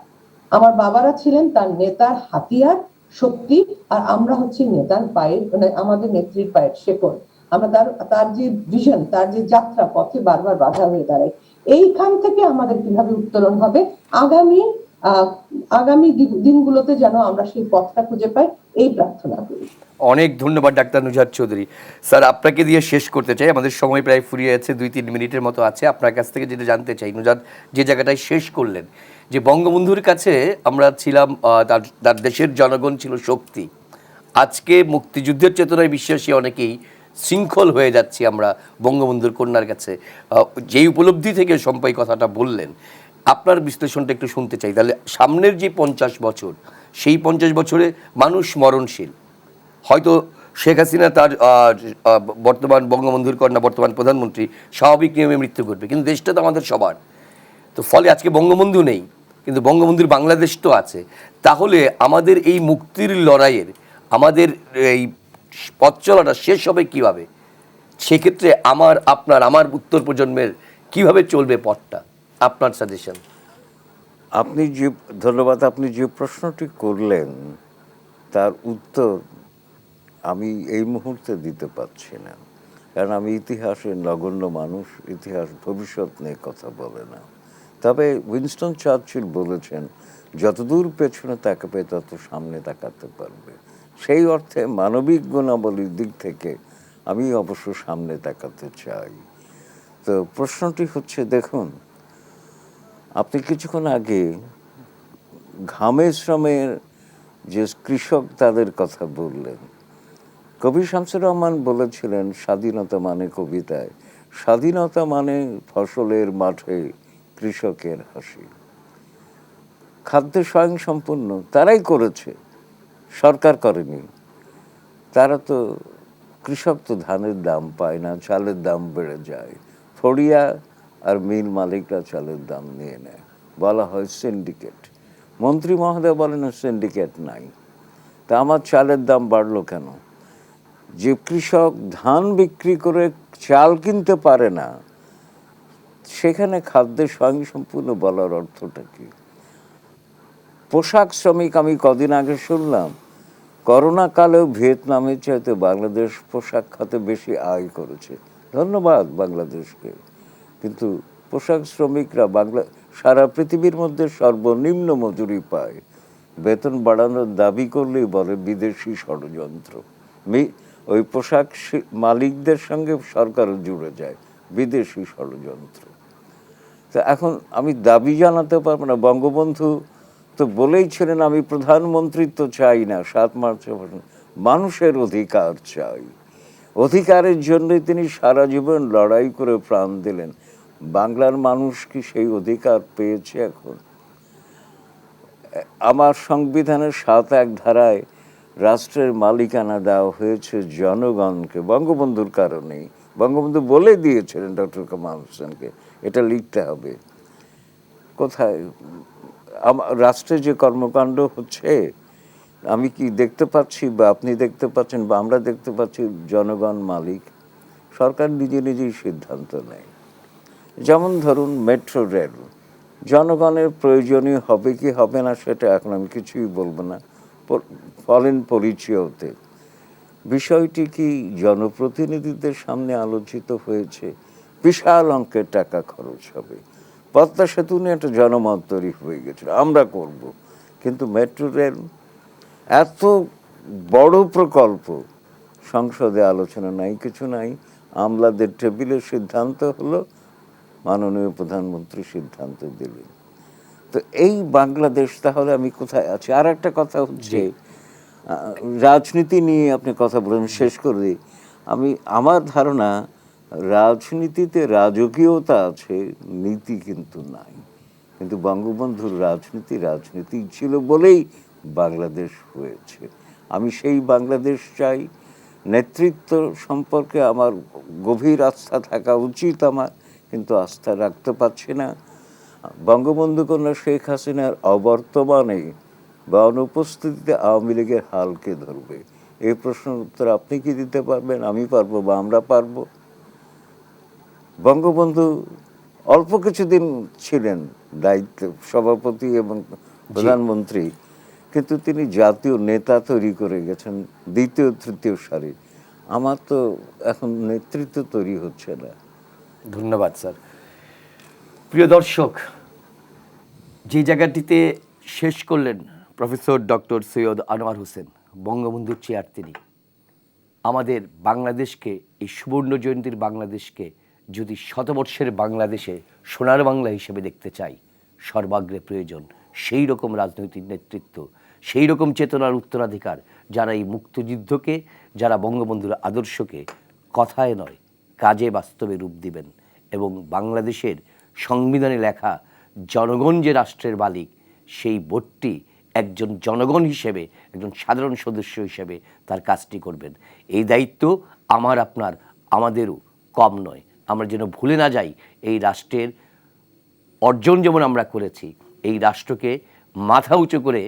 Speaker 4: আমার বাবারা ছিলেন তার নেতার হাতিয়ার, শক্তি, আর আমরা হচ্ছি নেতার পায়ের, মানে আমাদের নেত্রীর পায়ের শেকড়। আমরা তার যে ভিশন, তার যে যাত্রা পথে বারবার বাধা হয়ে দাঁড়ায়। এইখান থেকে আমাদের কিভাবে উত্তরণ হবে আগামী দিনগুলোতে, যেন আমরা সেই পথটা খুঁজে পাই, এই প্রার্থনা করি।
Speaker 1: অনেক ধন্যবাদ ডাক্তার নুজাত চৌধুরী। স্যার, আপনাকে দিয়ে শেষ করতে চাই, আমাদের সময় প্রায় ফুরিয়ে আছে, 2-3 মিনিটের মতো আছে। আপনার কাছ থেকে যেটা জানতে চাই, নুজাত যে জায়গাটায় শেষ করলেন, যে বঙ্গবন্ধুর কাছে আমরা ছিলাম, তার দেশের জনগণ ছিল শক্তি। আজকে মুক্তিযুদ্ধের চেতনায় বিশ্বাসী অনেকেই শৃঙ্খল হয়ে যাচ্ছি আমরা বঙ্গবন্ধুর কন্যার কাছে, যেই উপলব্ধি থেকে সম্পাই কথাটা বললেন, আপনার বিশ্লেষণটা একটু শুনতে চাই। তাহলে সামনের যে 50 বছর, সেই 50 বছরে মানুষ মরণশীল। হয়তো শেখ হাসিনা তার বর্তমান বঙ্গবন্ধুর কন্যা, বর্তমান প্রধানমন্ত্রী, স্বাভাবিক নিয়মে মৃত্যু ঘটবে, কিন্তু দেশটা তো আমাদের সবার। তো ফলে আজকে বঙ্গবন্ধু নেই, কিন্তু বঙ্গবন্ধুর বাংলাদেশ তো আছে। তাহলে আমাদের এই মুক্তির লড়াইয়ের আমাদের এই পথ চলাটা শেষ হবে কিভাবে? সেক্ষেত্রে আমার উত্তর প্রজন্মের কিভাবে চলবে পথটা? আপনার সাজেশন।
Speaker 2: আপনি যে ধন্যবাদ, আপনি যে প্রশ্নটি করলেন তার উত্তর আমি এই মুহূর্তে দিতে পারছি না, কারণ আমি ইতিহাসের নগণ্য মানুষ, ইতিহাস ভবিষ্যৎ নিয়ে কথা বলে না। তবে উইনস্টন চার্চিল বলেছেন, যতদূর পেছনে তাকাবে তত সামনে তাকাতে পারবে। সেই অর্থে মানবিক গুণাবলীর দিক থেকে আমি অবশ্য সামনে তাকাতে চাই। তো প্রশ্নটি হচ্ছে, দেখুন, আপনি কিছুক্ষণ আগে ঘামে শ্রমের যে কৃষক তাদের কথা বললেন। কবি শামসুর রহমান বলেছিলেন, স্বাধীনতা মানে কবিতায়, স্বাধীনতা মানে ফসলের মাঠে কৃষকের হাসি। খাদ্য স্বয়ংসম্পূর্ণ তারাই করেছে, সরকার করেনি। তারা তো, কৃষক তো ধানের দাম পায় না, চালের দাম বেড়ে যায়, ফড়িয়া আর মিল মালিকরা চালের দাম নিয়ে নেয়, বলা হয় সিন্ডিকেট। মন্ত্রী মহোদয় বলেন সিন্ডিকেট নাই, তা আমার চালের দাম বাড়লো কেন? যে কৃষক ধান বিক্রি করে চাল কিনতে পারে না, সেখানে খাদ্যের স্বয়ংসম্পূর্ণ বলার অর্থটা কি? পোশাক শ্রমিক, আমি কদিন আগে শুনলাম করোনা কালেও ভিয়েতনামের চাইতে বাংলাদেশ পোশাক খাতে বেশি আয় করেছে। ধন্যবাদ বাংলাদেশকে। কিন্তু পোশাক শ্রমিকরা সারা পৃথিবীর মধ্যে সর্বনিম্ন মজুরি পায়। বেতন বাড়ানোর দাবি করলেই বলে বিদেশি ষড়যন্ত্র। ওই পোশাক মালিকদের সঙ্গে সরকারও জুড়ে যায়, বিদেশি ষড়যন্ত্র। তো এখন আমি দাবি জানাতে পারবো না। বঙ্গবন্ধু তো বলেই ছিলেন, আমি প্রধানমন্ত্রিত্ব চাই না, 7 মার্চে মানুষের অধিকার চাই। অধিকারের জন্যই তিনি সারা জীবন লড়াই করে প্রাণ দিলেন। বাংলার মানুষ কি সেই অধিকার পেয়েছে এখন? আমার সংবিধানের 7(1) ধারায় রাষ্ট্রের মালিকানা দেওয়া হয়েছে জনগণকে, বঙ্গবন্ধুর কারণেই। বঙ্গবন্ধু বলে দিয়েছিলেন ডক্টর কামাল হোসেনকে, এটা লিখতে হবে। কোথায় রাষ্ট্রে যে কর্মকাণ্ড হচ্ছে, আমি কি দেখতে পাচ্ছি, বা আপনি দেখতে পাচ্ছেন, বা আমরা দেখতে পাচ্ছি জনগণ মালিক? সরকার নিজে নিজেই সিদ্ধান্ত নেয়। যেমন ধরুন মেট্রো রেল, জনগণের প্রয়োজনীয় হবে কি হবে না সেটা এখন আমি কিছুই বলবো না, ফলেন পরিচয়তে। বিষয়টি কি জনপ্রতিনিধিদের সামনে আলোচিত হয়েছে? বিশাল অঙ্কের টাকা খরচ হবে। পদ্মা সেতু নিয়ে একটা জনমত তৈরি হয়ে গেছিল, আমরা করব। কিন্তু মেট্রো রেল এত বড় প্রকল্প, সংসদে আলোচনা নাই, কিছু নাই। আমলাদের টেবিলে সিদ্ধান্ত হলো, মাননীয় প্রধানমন্ত্রী সিদ্ধান্ত দিলেন। তো এই বাংলাদেশ তাহলে আমি কোথায় আছি? আর একটা কথা হচ্ছে, রাজনীতি নিয়ে আপনি কথা বলেন, শেষ করে দিই। আমার ধারণা, রাজনীতিতে রাজকীয়তা আছে, নীতি কিন্তু নাই। কিন্তু বঙ্গবন্ধুর রাজনীতি ছিল বলেই বাংলাদেশ হয়েছে। আমি সেই বাংলাদেশ চাই। নেতৃত্ব সম্পর্কে আমার গভীর আস্থা থাকা উচিত আমার, কিন্তু আস্থা রাখতে পারছি না। বঙ্গবন্ধু কন্যা শেখ হাসিনার অবর্তমানে বা অনুপস্থিতিতে আওয়ামী লীগের হালকে ধরবে, এই প্রশ্নের উত্তর আপনি কি দিতে পারবেন? আমি পারবো, বা আমরা পারবো? বঙ্গবন্ধু অল্প কিছুদিন ছিলেন দায়িত্ব, সভাপতি এবং প্রধানমন্ত্রী, কিন্তু তিনি জাতীয় নেতা তৈরি করে গেছেন, দ্বিতীয় তৃতীয় সারি। আমার তো এখন নেতৃত্ব তৈরি হচ্ছে না।
Speaker 1: ধন্যবাদ স্যার। প্রিয় দর্শক, যে জায়গাটিতে শেষ করলেন প্রফেসর ডক্টর সৈয়দ আনোয়ার হোসেন, বঙ্গবন্ধুর চেয়ার তিনি। আমাদের বাংলাদেশকে, এই সুবর্ণ জয়ন্তীর বাংলাদেশকে যদি শতবর্ষের বাংলাদেশে সোনার বাংলা হিসেবে দেখতে চাই, সর্বাগ্রে প্রয়োজন সেই রকম রাজনৈতিক নেতৃত্ব, সেই রকম চেতনার উত্তরাধিকার, যারা এই মুক্তিযুদ্ধকে, যারা বঙ্গবন্ধুর আদর্শকে কথায় নয় কাজে বাস্তবে রূপ দিবেন, এবং বাংলাদেশের সংবিধানে লেখা জনগণ যে রাষ্ট্রের মালিক, সেই বোধটি একজন জনগণ হিসেবে, একজন সাধারণ সদস্য হিসেবে তার কাজটি করবেন। এই দায়িত্ব আমার, আপনার, আমাদেরও কম নয়। আমরা যেন ভুলে না যাই, এই রাষ্ট্রের অর্জন যেমন আমরা করেছি, এই রাষ্ট্রকে মাথা উঁচু করে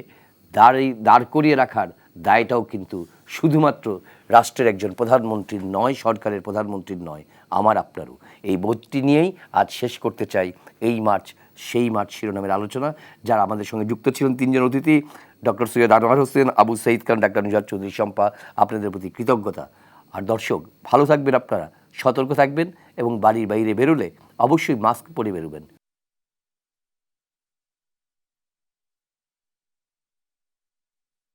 Speaker 1: দাঁড় করিয়ে রাখার দায়টাও কিন্তু শুধুমাত্র রাষ্ট্রের একজন প্রধানমন্ত্রীর নয়, সরকারের প্রধানমন্ত্রীর নয়, আমার আপনারও। এই বোধটি নিয়েই আজ শেষ করতে চাই এই মার্চ সেই মার্চ শিরোনামের আলোচনা। যারা আমাদের সঙ্গে যুক্ত ছিলেন তিনজন অতিথি, ডক্টর সৈয়দ আনোয়ার হোসেন, আবু সাঈদ খান, ডাক্তার নিজাত চৌধুরী শম্পা, আপনাদের প্রতি কৃতজ্ঞতা। আর দর্শক, ভালো থাকবেন আপনারা, সতর্ক থাকবেন এবং বাড়ির বাইরে বেরোলে অবশ্যই মাস্ক পরে বেরোবেন।